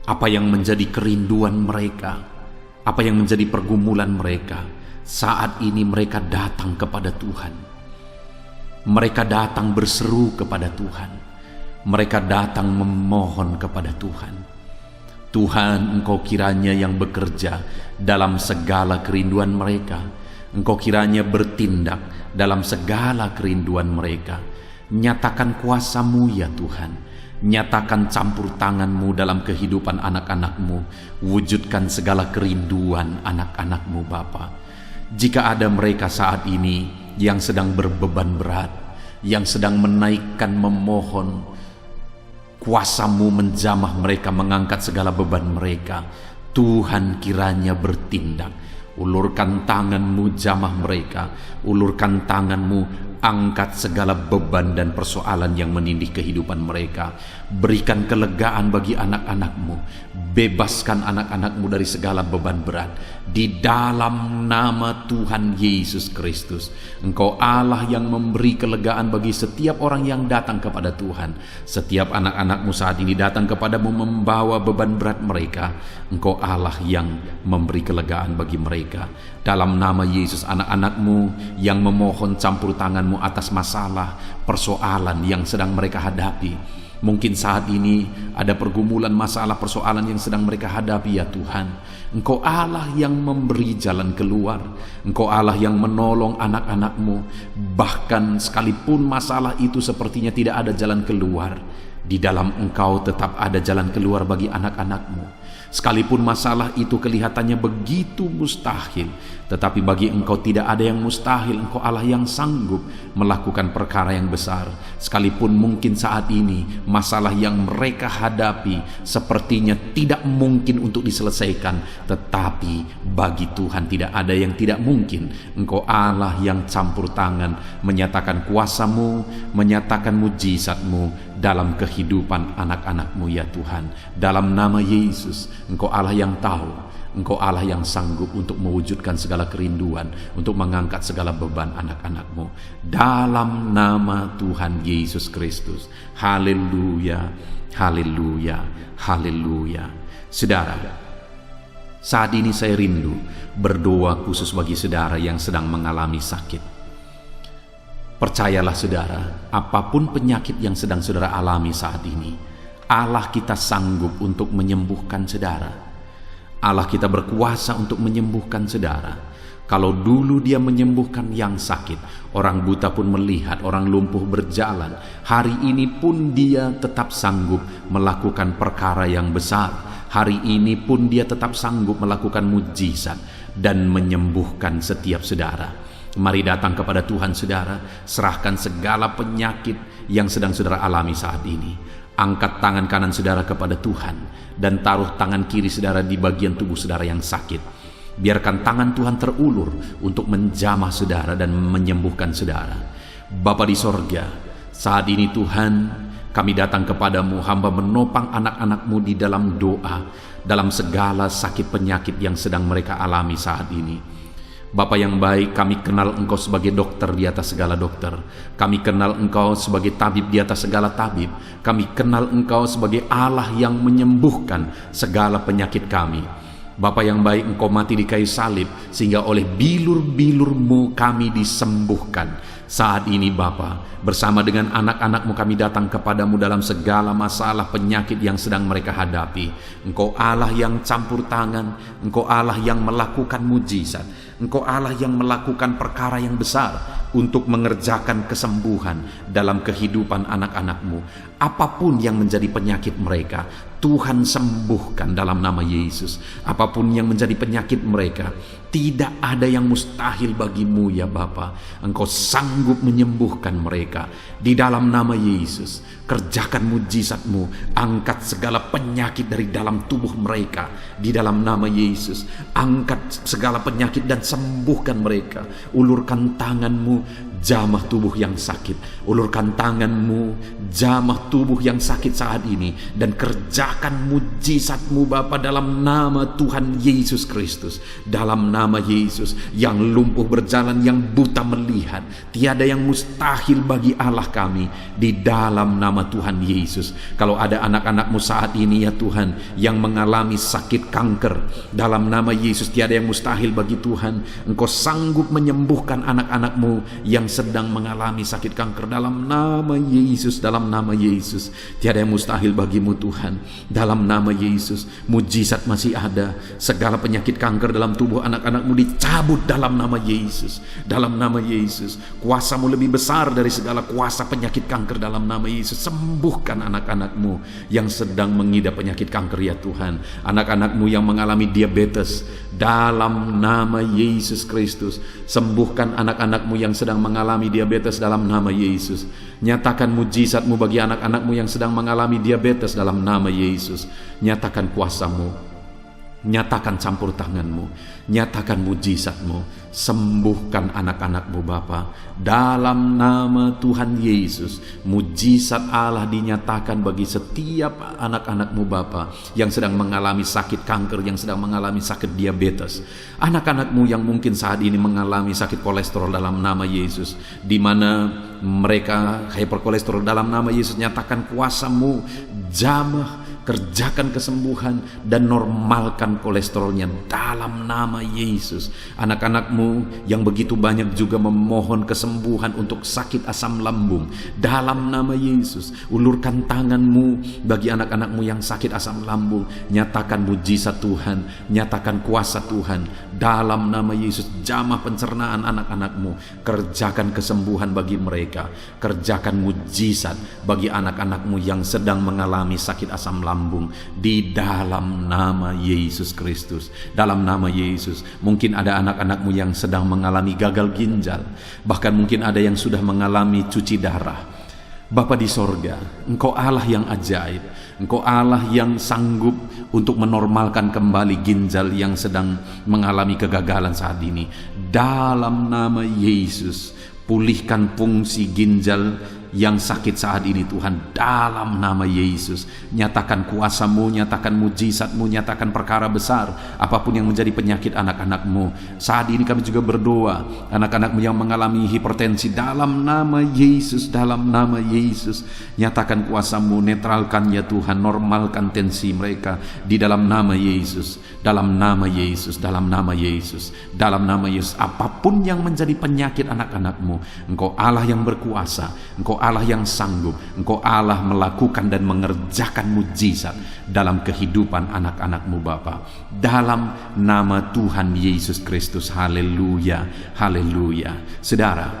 Apa yang menjadi kerinduan mereka, apa yang menjadi pergumulan mereka. Saat ini mereka datang kepada Tuhan. Mereka datang berseru kepada Tuhan. Mereka datang memohon kepada Tuhan. Tuhan, Engkau kiranya yang bekerja dalam segala kerinduan mereka. Engkau kiranya bertindak dalam segala kerinduan mereka. Nyatakan kuasa-Mu ya Tuhan. Nyatakan campur tangan-Mu dalam kehidupan anak-anak-Mu. Wujudkan segala kerinduan anak-anak-Mu Bapa. Jika ada mereka saat ini yang sedang berbeban berat, yang sedang menaikkan, memohon, kuasa-Mu menjamah mereka, mengangkat segala beban mereka, Tuhan kiranya bertindak. Ulurkan tangan-Mu, jamah mereka. Ulurkan tangan-Mu, angkat segala beban dan persoalan yang menindih kehidupan mereka. Berikan kelegaan bagi anak-anak-Mu. Bebaskan anak-anak-Mu dari segala beban berat. Di dalam nama Tuhan Yesus Kristus, Engkau Allah yang memberi kelegaan bagi setiap orang yang datang kepada Tuhan. Setiap anak-anak-Mu saat ini datang kepadamu membawa beban berat mereka. Engkau Allah yang memberi kelegaan bagi mereka. Dalam nama Yesus, anak-anak-Mu yang memohon campur tangan-Mu atas masalah, persoalan yang sedang mereka hadapi. Mungkin saat ini ada pergumulan, masalah, persoalan yang sedang mereka hadapi ya Tuhan. Engkau Allah yang memberi jalan keluar. Engkau Allah yang menolong anak-anak-Mu. Bahkan sekalipun masalah itu sepertinya tidak ada jalan keluar, di dalam Engkau tetap ada jalan keluar bagi anak-anak-Mu. Sekalipun masalah itu kelihatannya begitu mustahil, tetapi bagi Engkau tidak ada yang mustahil. Engkau Allah yang sanggup melakukan perkara yang besar. Sekalipun mungkin saat ini masalah yang mereka hadapi sepertinya tidak mungkin untuk diselesaikan, tetapi bagi Tuhan tidak ada yang tidak mungkin. Engkau Allah yang campur tangan, menyatakan kuasa-Mu, menyatakan mujizat-Mu dalam kehidupan anak-anak-Mu ya Tuhan. Dalam nama Yesus, Engkau Allah yang tahu, Engkau Allah yang sanggup untuk mewujudkan segala kerinduan, untuk mengangkat segala beban anak-anak-Mu. Dalam nama Tuhan Yesus Kristus. Haleluya, haleluya, haleluya. Saudara, saat ini saya rindu berdoa khusus bagi saudara yang sedang mengalami sakit. Percayalah saudara, apapun penyakit yang sedang saudara alami saat ini, Allah kita sanggup untuk menyembuhkan saudara. Allah kita berkuasa untuk menyembuhkan saudara. Kalau dulu Dia menyembuhkan yang sakit, orang buta pun melihat, orang lumpuh berjalan, hari ini pun Dia tetap sanggup melakukan perkara yang besar. Hari ini pun Dia tetap sanggup melakukan mujizat dan menyembuhkan setiap saudara. Mari datang kepada Tuhan saudara, serahkan segala penyakit yang sedang saudara alami saat ini. Angkat tangan kanan saudara kepada Tuhan dan taruh tangan kiri saudara di bagian tubuh saudara yang sakit. Biarkan tangan Tuhan terulur untuk menjamah saudara dan menyembuhkan saudara. Bapa di sorga, saat ini Tuhan, kami datang kepadamu, hamba menopang anak-anak-Mu di dalam doa, dalam segala sakit penyakit yang sedang mereka alami saat ini. Bapa yang baik, kami kenal Engkau sebagai dokter di atas segala dokter. Kami kenal Engkau sebagai tabib di atas segala tabib. Kami kenal Engkau sebagai Allah yang menyembuhkan segala penyakit kami. Bapa yang baik, Engkau mati di kayu salib sehingga oleh bilur-bilur-Mu kami disembuhkan. Saat ini Bapa, bersama dengan anak-anak-Mu kami datang kepadamu dalam segala masalah penyakit yang sedang mereka hadapi. Engkau Allah yang campur tangan, Engkau Allah yang melakukan mujizat, Engkau Allah yang melakukan perkara yang besar untuk mengerjakan kesembuhan dalam kehidupan anak-anak-Mu. Apapun yang menjadi penyakit mereka, Tuhan sembuhkan dalam nama Yesus. Apapun yang menjadi penyakit mereka, tidak ada yang mustahil bagimu ya Bapa. Engkau sanggup menyembuhkan mereka di dalam nama Yesus. Kerjakan mujizat-Mu, angkat segala penyakit dari dalam tubuh mereka di dalam nama Yesus. Angkat segala penyakit dan sembuhkan mereka. Ulurkan tangan-Mu, jamah tubuh yang sakit. Ulurkan tangan-Mu, jamah tubuh yang sakit saat ini, dan kerjakan mujizat-Mu Bapa dalam nama Tuhan Yesus Kristus. Dalam nama Yesus, yang lumpuh berjalan, yang buta melihat, tiada yang mustahil bagi Allah kami di dalam nama Tuhan Yesus. Kalau ada anak-anak-Mu saat ini ya Tuhan yang mengalami sakit kanker, dalam nama Yesus tiada yang mustahil bagi Tuhan. Engkau sanggup menyembuhkan anak-anak-Mu yang sedang mengalami sakit kanker dalam nama Yesus. Dalam nama Yesus tiada yang mustahil bagimu Tuhan. Dalam nama Yesus, mujizat masih ada. Segala penyakit kanker dalam tubuh anak-anak-Mu dicabut dalam nama Yesus. Dalam nama Yesus, kuasa-Mu lebih besar dari segala kuasa penyakit kanker dalam nama Yesus. Sembuhkan anak-anak-Mu yang sedang mengidap penyakit kanker ya Tuhan. Anak-anak-Mu yang mengalami diabetes, dalam nama Yesus Kristus, sembuhkan anak-anak-Mu yang sedang mengalami diabetes dalam nama Yesus. Nyatakan mujizat-Mu bagi anak-anak-Mu yang sedang mengalami diabetes dalam nama Yesus. Nyatakan kuasa-Mu, nyatakan campur tangan-Mu, nyatakan mujizat-Mu. Sembuhkan anak-anak-Mu Bapa dalam nama Tuhan Yesus. Mujizat Allah dinyatakan bagi setiap anak-anak-Mu Bapa yang sedang mengalami sakit kanker, yang sedang mengalami sakit diabetes. Anak-anak-Mu yang mungkin saat ini mengalami sakit kolesterol dalam nama Yesus, di mana mereka hyperkolesterol dalam nama Yesus. Nyatakan kuasa-Mu, jamah, kerjakan kesembuhan dan normalkan kolesterolnya dalam nama Yesus. Anak-anak-Mu yang begitu banyak juga memohon kesembuhan untuk sakit asam lambung, dalam nama Yesus. Ulurkan tangan-Mu bagi anak-anak-Mu yang sakit asam lambung. Nyatakan mujizat Tuhan, nyatakan kuasa Tuhan dalam nama Yesus. Jamah pencernaan anak-anak-Mu, kerjakan kesembuhan bagi mereka. Kerjakan mujizat bagi anak-anak-Mu yang sedang mengalami sakit asam lambung di dalam nama Yesus Kristus. Dalam nama Yesus, mungkin ada anak-anak-Mu yang sedang mengalami gagal ginjal, bahkan mungkin ada yang sudah mengalami cuci darah. Bapa di sorga, Engkau Allah yang ajaib. Engkau Allah yang sanggup untuk menormalkan kembali ginjal yang sedang mengalami kegagalan saat ini. Dalam nama Yesus, pulihkan fungsi ginjal yang sakit saat ini Tuhan, dalam nama Yesus. Nyatakan kuasa-Mu, nyatakan mujizat-Mu, nyatakan perkara besar apapun yang menjadi penyakit anak-anak-Mu. Saat ini kami juga berdoa, anak-anak-Mu yang mengalami hipertensi, dalam nama Yesus, dalam nama Yesus. Nyatakan kuasa-Mu, netralkan ya Tuhan, normalkan tensi mereka di dalam nama Yesus. Dalam nama Yesus, dalam nama Yesus, dalam nama Yesus. Apapun yang menjadi penyakit anak-anak-Mu, Engkau Allah yang berkuasa, Engkau Allah yang sanggup, Engkau Allah melakukan dan mengerjakan mujizat dalam kehidupan anak-anak-Mu Bapa. Dalam nama Tuhan Yesus Kristus. Haleluya, haleluya. Saudara,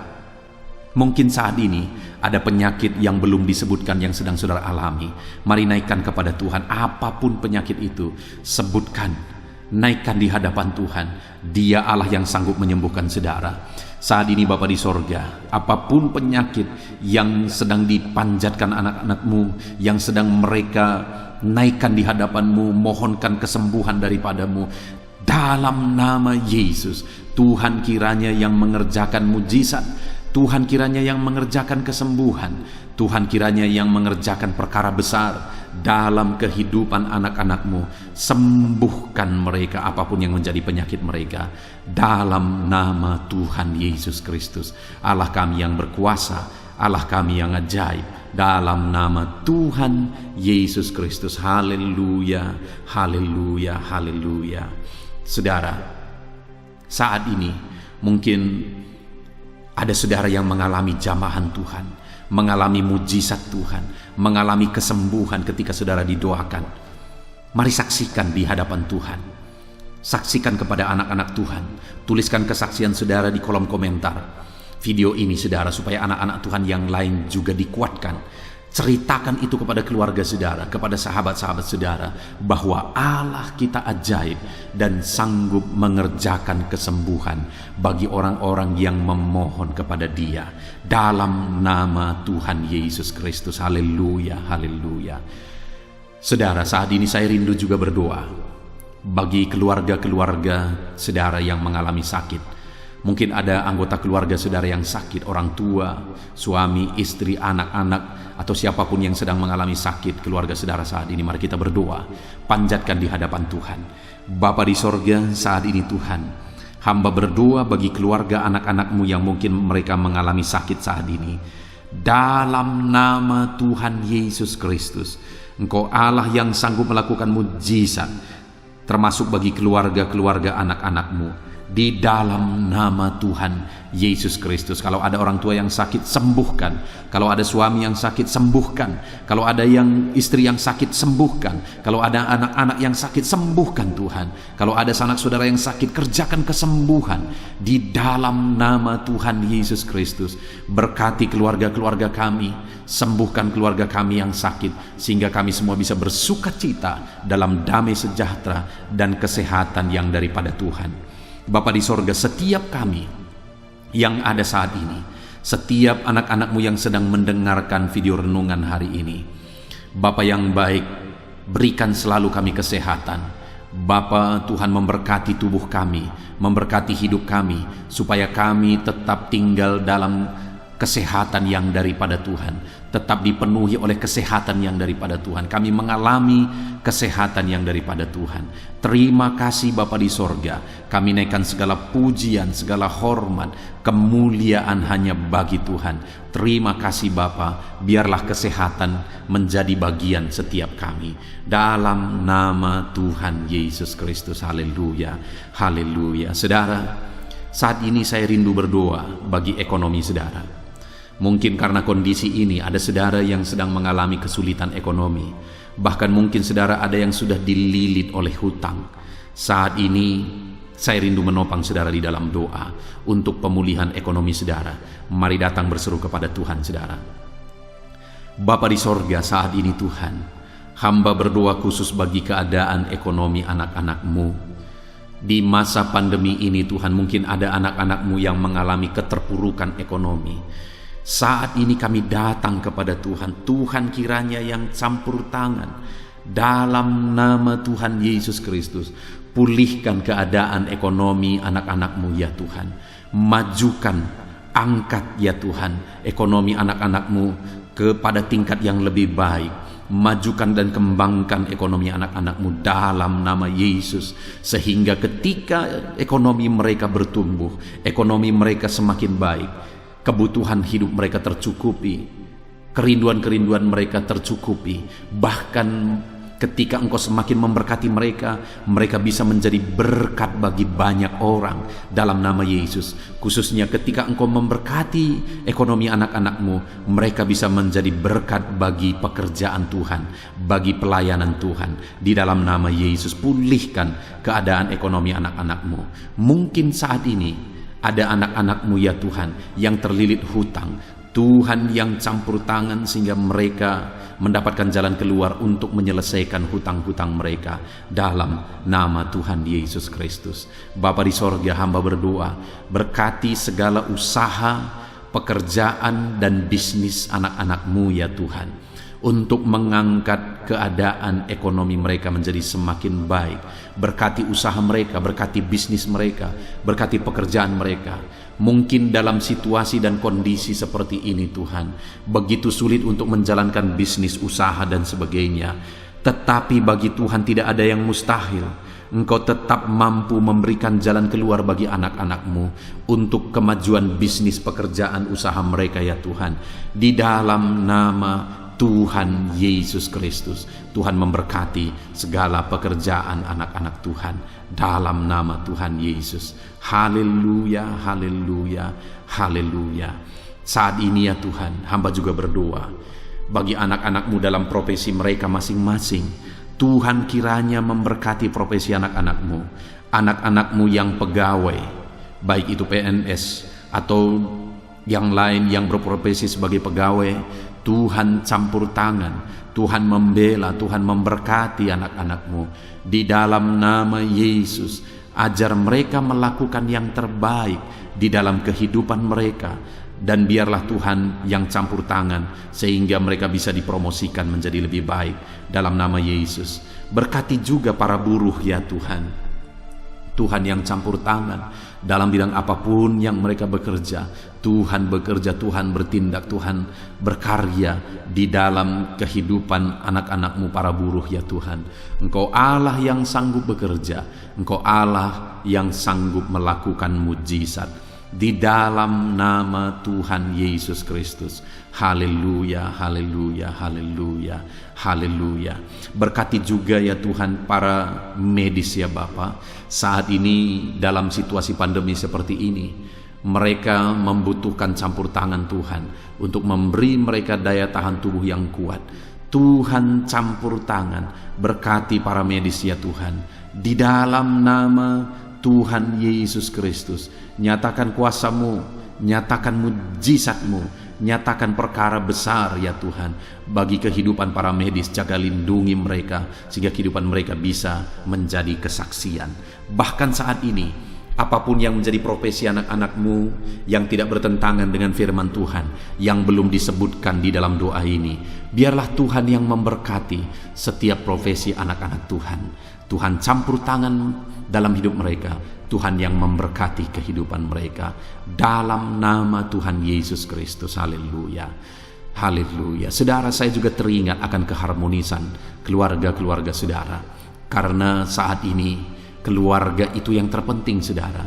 mungkin saat ini ada penyakit yang belum disebutkan yang sedang saudara alami. Mari naikkan kepada Tuhan apapun penyakit itu, sebutkan, naikkan di hadapan Tuhan. Dia Allah yang sanggup menyembuhkan saudara. Saat ini Bapa di sorga, apapun penyakit yang sedang dipanjatkan anak-anak-Mu, yang sedang mereka naikkan di hadapan-Mu, mohonkan kesembuhan daripada-Mu, dalam nama Yesus, Tuhan kiranya yang mengerjakan mujizat, Tuhan kiranya yang mengerjakan kesembuhan, Tuhan kiranya yang mengerjakan perkara besar dalam kehidupan anak-anak-Mu. Sembuhkan mereka apapun yang menjadi penyakit mereka, dalam nama Tuhan Yesus Kristus. Allah kami yang berkuasa, Allah kami yang ajaib, dalam nama Tuhan Yesus Kristus. Haleluya, haleluya, haleluya. Saudara, saat ini mungkin Ada saudara yang mengalami jamahan Tuhan, mengalami mujizat Tuhan, mengalami kesembuhan ketika saudara didoakan. Mari saksikan di hadapan Tuhan. Saksikan kepada anak-anak Tuhan. Tuliskan kesaksian saudara di kolom komentar video ini saudara, supaya anak-anak Tuhan yang lain juga dikuatkan. Ceritakan itu kepada keluarga saudara, kepada sahabat-sahabat saudara, bahwa Allah kita ajaib dan sanggup mengerjakan kesembuhan bagi orang-orang yang memohon kepada Dia. Dalam nama Tuhan Yesus Kristus. Haleluya, haleluya. Saudara, saat ini saya rindu juga berdoa bagi keluarga-keluarga saudara yang mengalami sakit. Mungkin ada anggota keluarga saudara yang sakit, orang tua, suami, istri, anak-anak, atau siapapun yang sedang mengalami sakit keluarga saudara saat ini. Mari kita berdoa, panjatkan di hadapan Tuhan. Bapa di sorga, saat ini Tuhan, hamba berdoa bagi keluarga anak-anak-Mu yang mungkin mereka mengalami sakit saat ini. Dalam nama Tuhan Yesus Kristus, Engkau Allah yang sanggup melakukan mujizat, termasuk bagi keluarga-keluarga anak-anak-Mu. Di dalam nama Tuhan Yesus Kristus. Kalau ada orang tua yang sakit, sembuhkan. Kalau ada suami yang sakit, sembuhkan. Kalau ada yang istri yang sakit, sembuhkan. Kalau ada anak-anak yang sakit, sembuhkan Tuhan. Kalau ada sanak saudara yang sakit, kerjakan kesembuhan. Di dalam nama Tuhan Yesus Kristus. Berkati keluarga-keluarga kami, sembuhkan keluarga kami yang sakit, sehingga kami semua bisa bersukacita dalam damai sejahtera dan kesehatan yang daripada Tuhan. Bapa di sorga, setiap kami yang ada saat ini, setiap anak-anak-Mu yang sedang mendengarkan video renungan hari ini, Bapa yang baik, berikan selalu kami kesehatan. Bapa, Tuhan memberkati tubuh kami, memberkati hidup kami, supaya kami tetap tinggal dalam kesehatan yang daripada Tuhan, tetap dipenuhi oleh kesehatan yang daripada Tuhan. Kami mengalami kesehatan yang daripada Tuhan. Terima kasih Bapa di sorga. Kami naikkan segala pujian, segala hormat, kemuliaan hanya bagi Tuhan. Terima kasih Bapa. Biarlah kesehatan menjadi bagian setiap kami. Dalam nama Tuhan Yesus Kristus. Haleluya, haleluya. Saudara, saat ini saya rindu berdoa bagi ekonomi saudara. Mungkin karena kondisi ini ada saudara yang sedang mengalami kesulitan ekonomi. Bahkan mungkin saudara ada yang sudah dililit oleh hutang. Saat ini saya rindu menopang saudara di dalam doa untuk pemulihan ekonomi saudara. Mari datang berseru kepada Tuhan saudara. Bapa di sorga, saat ini Tuhan, hamba berdoa khusus bagi keadaan ekonomi anak-anak-Mu. Di masa pandemi ini Tuhan, mungkin ada anak-anak-Mu yang mengalami keterpurukan ekonomi. Saat ini kami datang kepada Tuhan. Tuhan kiranya yang campur tangan. Dalam nama Tuhan Yesus Kristus, pulihkan keadaan ekonomi anak-anak-Mu ya Tuhan. Majukan, angkat ya Tuhan ekonomi anak-anak-Mu kepada tingkat yang lebih baik. Majukan dan kembangkan ekonomi anak-anak-Mu dalam nama Yesus, sehingga ketika ekonomi mereka bertumbuh, ekonomi mereka semakin baik, kebutuhan hidup mereka tercukupi, kerinduan-kerinduan mereka tercukupi. Bahkan ketika Engkau semakin memberkati mereka, mereka bisa menjadi berkat bagi banyak orang dalam nama Yesus. Khususnya ketika Engkau memberkati ekonomi anak-anak-Mu, mereka bisa menjadi berkat bagi pekerjaan Tuhan, bagi pelayanan Tuhan. Di dalam nama Yesus, pulihkan keadaan ekonomi anak-anak-Mu. Mungkin saat ini ada anak-anak-Mu ya Tuhan yang terlilit hutang. Tuhan yang campur tangan sehingga mereka mendapatkan jalan keluar untuk menyelesaikan hutang-hutang mereka dalam nama Tuhan Yesus Kristus. Bapa di sorga, hamba berdoa, berkati segala usaha, pekerjaan dan bisnis anak-anak-Mu ya Tuhan, untuk mengangkat keadaan ekonomi mereka menjadi semakin baik. Berkati usaha mereka, berkati bisnis mereka, berkati pekerjaan mereka. Mungkin dalam situasi dan kondisi seperti ini Tuhan, begitu sulit untuk menjalankan bisnis, usaha dan sebagainya. Tetapi bagi Tuhan tidak ada yang mustahil. Engkau tetap mampu memberikan jalan keluar bagi anak-anak-Mu untuk kemajuan bisnis, pekerjaan, usaha mereka ya Tuhan. Di dalam nama Tuhan Yesus Kristus, Tuhan memberkati segala pekerjaan anak-anak Tuhan dalam nama Tuhan Yesus. Haleluya, haleluya, Haleluya. Saat ini ya Tuhan, hamba juga berdoa bagi anak-anak-Mu dalam profesi mereka masing-masing. Tuhan kiranya memberkati profesi anak-anak-Mu, anak-anak-Mu yang pegawai, baik itu PNS atau yang lain yang berprofesi sebagai pegawai. Tuhan campur tangan, Tuhan membela, Tuhan memberkati anak-anak-Mu di dalam nama Yesus. Ajar mereka melakukan yang terbaik di dalam kehidupan mereka, dan biarlah Tuhan yang campur tangan sehingga mereka bisa dipromosikan menjadi lebih baik dalam nama Yesus. Berkati juga para buruh ya Tuhan, Tuhan yang campur tangan dalam bidang apapun yang mereka bekerja. Tuhan bekerja, Tuhan bertindak, Tuhan berkarya di dalam kehidupan anak-anak-Mu para buruh ya Tuhan. Engkau Allah yang sanggup bekerja, Engkau Allah yang sanggup melakukan mujizat di dalam nama Tuhan Yesus Kristus. Haleluya, haleluya, haleluya, haleluya. Berkati juga ya Tuhan para medis ya Bapa. Saat ini dalam situasi pandemi seperti ini, mereka membutuhkan campur tangan Tuhan untuk memberi mereka daya tahan tubuh yang kuat. Tuhan campur tangan, berkati para medis ya Tuhan, di dalam nama Tuhan Yesus Kristus. Nyatakan kuasa-Mu, nyatakan mujizat-Mu, nyatakan perkara besar ya Tuhan bagi kehidupan para medis. Jaga lindungi mereka sehingga kehidupan mereka bisa menjadi kesaksian. Bahkan saat ini, apapun yang menjadi profesi anak-anak-Mu yang tidak bertentangan dengan firman Tuhan yang belum disebutkan di dalam doa ini, biarlah Tuhan yang memberkati setiap profesi anak-anak Tuhan. Tuhan campur tangan dalam hidup mereka, Tuhan yang memberkati kehidupan mereka dalam nama Tuhan Yesus Kristus. Haleluya, haleluya. Saudara, saya juga teringat akan keharmonisan keluarga-keluarga saudara, karena saat ini keluarga itu yang terpenting saudara.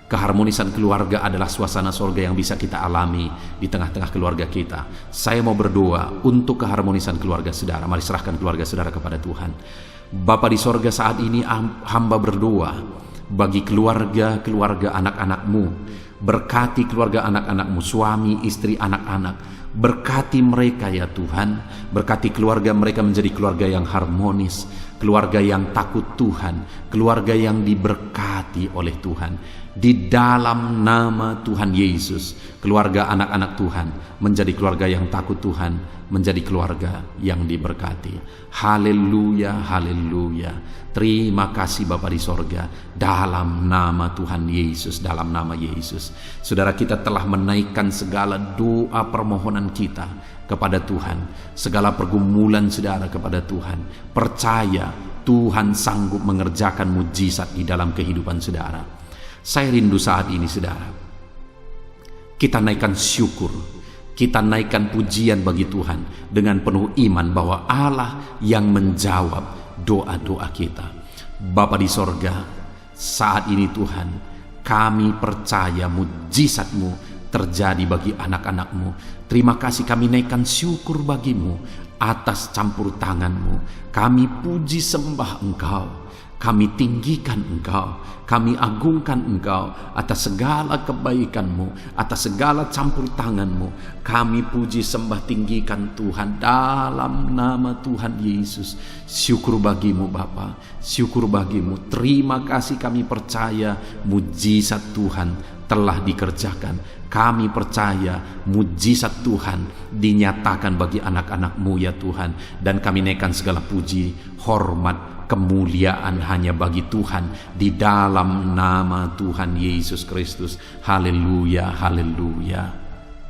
Keharmonisan keluarga adalah suasana sorga yang bisa kita alami di tengah-tengah keluarga kita. Saya mau berdoa untuk keharmonisan keluarga saudara. Mari serahkan keluarga saudara kepada Tuhan. Bapa di sorga, saat ini hamba berdoa bagi keluarga anak-anak-Mu. Berkati keluarga anak-anak-Mu, suami, istri, anak-anak. Berkati mereka ya Tuhan. Berkati keluarga mereka menjadi keluarga yang harmonis, keluarga yang takut Tuhan, keluarga yang diberkati oleh Tuhan. Di dalam nama Tuhan Yesus, keluarga anak-anak Tuhan menjadi keluarga yang takut Tuhan, menjadi keluarga yang diberkati. Haleluya, haleluya. Terima kasih Bapa di sorga, dalam nama Tuhan Yesus, dalam nama Yesus. Saudara, kita telah menaikkan segala doa permohonan kita kepada Tuhan, segala pergumulan saudara kepada Tuhan. Percaya Tuhan sanggup mengerjakan mujizat di dalam kehidupan saudara. Saya rindu saat ini saudara, kita naikkan syukur, kita naikkan pujian bagi Tuhan dengan penuh iman bahwa Allah yang menjawab doa-doa kita. Bapa di sorga, saat ini Tuhan, kami percaya mujizat-Mu terjadi bagi anak-anak-Mu. Terima kasih, kami naikkan syukur bagi-Mu atas campur tangan-Mu. Kami puji sembah Engkau, kami tinggikan Engkau, kami agungkan Engkau atas segala kebaikan-Mu, atas segala campur tangan-Mu. Kami puji sembah tinggikan Tuhan dalam nama Tuhan Yesus. Syukur bagi-Mu Bapa, syukur bagi-Mu. Terima kasih, kami percaya mujizat Tuhan telah dikerjakan. Kami percaya mujizat Tuhan dinyatakan bagi anak-anak-Mu ya Tuhan. Dan kami naikkan segala puji, hormat, kemuliaan hanya bagi Tuhan di dalam nama Tuhan Yesus Kristus. Haleluya, haleluya.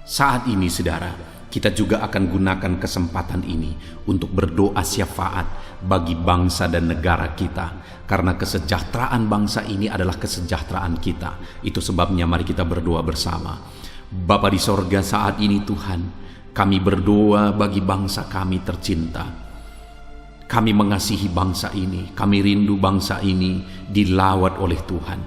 Saat ini saudara, kita juga akan gunakan kesempatan ini untuk berdoa syafaat bagi bangsa dan negara kita, karena kesejahteraan bangsa ini adalah kesejahteraan kita. Itu sebabnya mari kita berdoa bersama. Bapa di sorga, saat ini Tuhan, kami berdoa bagi bangsa kami tercinta. Kami mengasihi bangsa ini, kami rindu bangsa ini dilawat oleh Tuhan.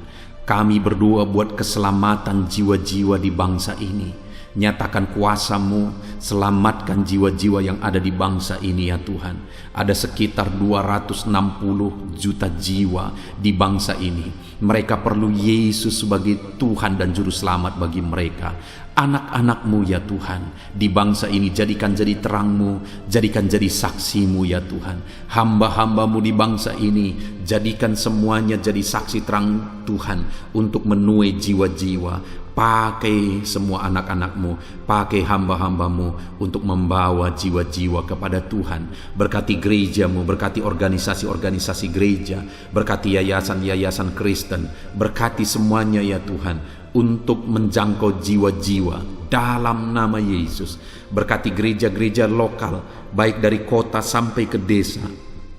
Kami berdoa buat keselamatan jiwa-jiwa di bangsa ini. Nyatakan kuasa-Mu, selamatkan jiwa-jiwa yang ada di bangsa ini ya Tuhan. Ada sekitar 260 juta jiwa di bangsa ini. Mereka perlu Yesus sebagai Tuhan dan Juru Selamat bagi mereka. Anak-anak-Mu ya Tuhan, di bangsa ini jadikan jadi terang-Mu, jadikan jadi saksi-Mu ya Tuhan. Hamba-hamba-Mu di bangsa ini, jadikan semuanya jadi saksi terang Tuhan untuk menuai jiwa-jiwa. Pakai semua anak-anak-Mu, pakai hamba-hamba-Mu untuk membawa jiwa-jiwa kepada Tuhan. Berkati gereja-Mu, berkati organisasi-organisasi gereja, berkati yayasan-yayasan Kristen, berkati semuanya ya Tuhan, untuk menjangkau jiwa-jiwa dalam nama Yesus. Berkati gereja-gereja lokal, baik dari kota sampai ke desa.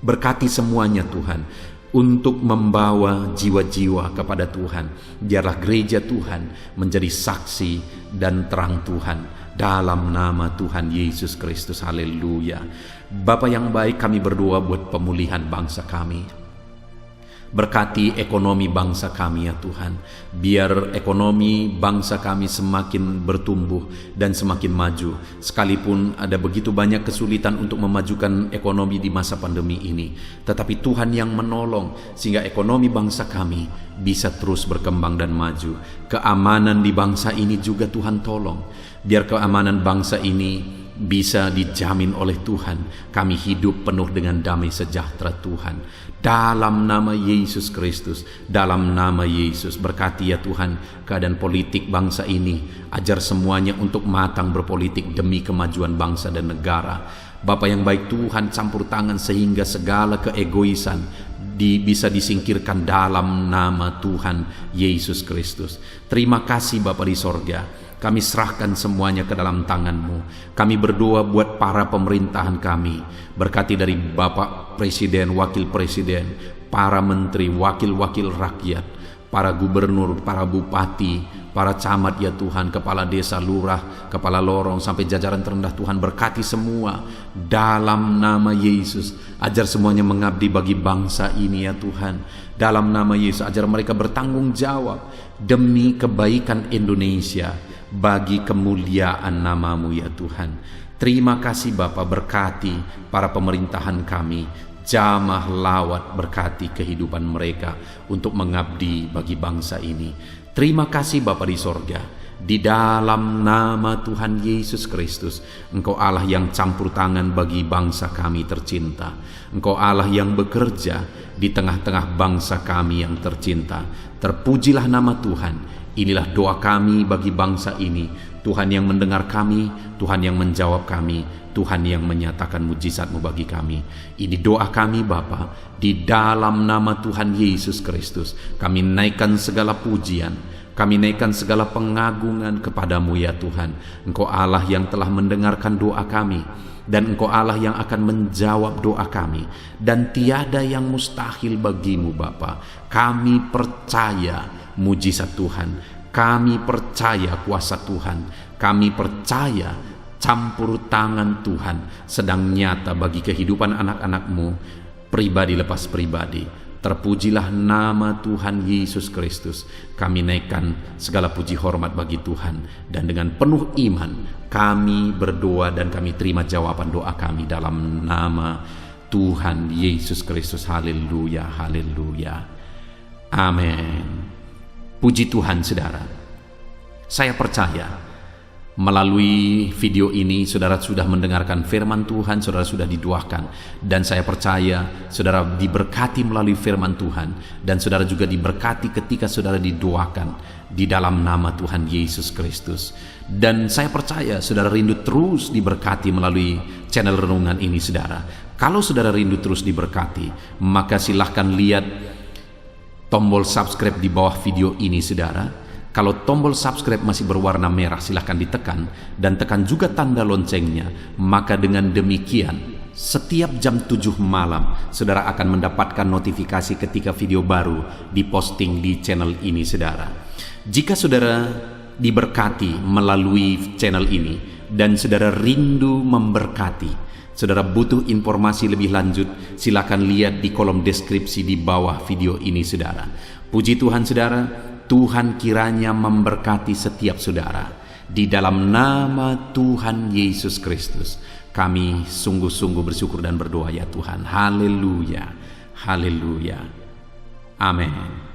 Berkati semuanya Tuhan, untuk membawa jiwa-jiwa kepada Tuhan. Biarlah gereja Tuhan menjadi saksi dan terang Tuhan dalam nama Tuhan Yesus Kristus. Haleluya. Bapa yang baik, kami berdoa buat pemulihan bangsa kami. Berkati ekonomi bangsa kami ya Tuhan. Biar ekonomi bangsa kami semakin bertumbuh dan semakin maju. Sekalipun ada begitu banyak kesulitan untuk memajukan ekonomi di masa pandemi ini, tetapi Tuhan yang menolong sehingga ekonomi bangsa kami bisa terus berkembang dan maju. Keamanan di bangsa ini juga Tuhan tolong. Biar keamanan bangsa ini bisa dijamin oleh Tuhan. Kami hidup penuh dengan damai sejahtera Tuhan. Dalam nama Yesus Kristus, dalam nama Yesus, berkati ya Tuhan keadaan politik bangsa ini. Ajar semuanya untuk matang berpolitik demi kemajuan bangsa dan negara. Bapa yang baik Tuhan, campur tangan sehingga segala keegoisan bisa disingkirkan dalam nama Tuhan Yesus Kristus. Terima kasih Bapa di sorga. Kami serahkan semuanya ke dalam tangan-Mu. Kami berdoa buat para pemerintahan kami. Berkati dari Bapak Presiden, Wakil Presiden, para menteri, wakil-wakil rakyat, para gubernur, para bupati, para camat ya Tuhan, kepala desa, lurah, kepala lorong, sampai jajaran terendah Tuhan. Berkati semua dalam nama Yesus. Ajar semuanya mengabdi bagi bangsa ini ya Tuhan. Dalam nama Yesus, ajar mereka bertanggung jawab demi kebaikan Indonesia, bagi kemuliaan nama-Mu ya Tuhan. Terima kasih Bapa, berkati para pemerintahan kami, jamah lawat, berkati kehidupan mereka untuk mengabdi bagi bangsa ini. Terima kasih Bapa di sorga. Di dalam nama Tuhan Yesus Kristus, Engkau Allah yang campur tangan bagi bangsa kami tercinta. Engkau Allah yang bekerja di tengah-tengah bangsa kami yang tercinta. Terpujilah nama Tuhan. Inilah doa kami bagi bangsa ini. Tuhan yang mendengar kami, Tuhan yang menjawab kami, Tuhan yang menyatakan mujizat-Mu bagi kami. Ini doa kami Bapa, di dalam nama Tuhan Yesus Kristus. Kami naikkan segala pujian, kami naikkan segala pengagungan kepadamu ya Tuhan. Engkau Allah yang telah mendengarkan doa kami, dan Engkau Allah yang akan menjawab doa kami, dan tiada yang mustahil bagimu Bapa. Kami percaya mujizat Tuhan, kami percaya kuasa Tuhan, kami percaya campur tangan Tuhan sedang nyata bagi kehidupan anak-anak-Mu, pribadi lepas pribadi. Terpujilah nama Tuhan Yesus Kristus. Kami naikkan segala puji hormat bagi Tuhan, dan dengan penuh iman kami berdoa dan kami terima jawaban doa kami dalam nama Tuhan Yesus Kristus. Haleluya, haleluya, amin. Puji Tuhan saudara. Saya percaya melalui video ini saudara sudah mendengarkan firman Tuhan, saudara sudah didoakan, dan saya percaya saudara diberkati melalui firman Tuhan, dan saudara juga diberkati ketika saudara didoakan di dalam nama Tuhan Yesus Kristus. Dan saya percaya saudara rindu terus diberkati melalui channel renungan ini saudara. Kalau saudara rindu terus diberkati, maka silahkan lihat tombol subscribe di bawah video ini saudara. Kalau tombol subscribe masih berwarna merah, silahkan ditekan, dan tekan juga tanda loncengnya. Maka dengan demikian setiap jam 7 malam saudara akan mendapatkan notifikasi ketika video baru diposting di channel ini saudara. Jika saudara diberkati melalui channel ini dan saudara rindu memberkati, saudara butuh informasi lebih lanjut, silakan lihat di kolom deskripsi di bawah video ini saudara. Puji Tuhan saudara, Tuhan kiranya memberkati setiap saudara. Di dalam nama Tuhan Yesus Kristus, kami sungguh-sungguh bersyukur dan berdoa ya Tuhan. Haleluya, haleluya, amin.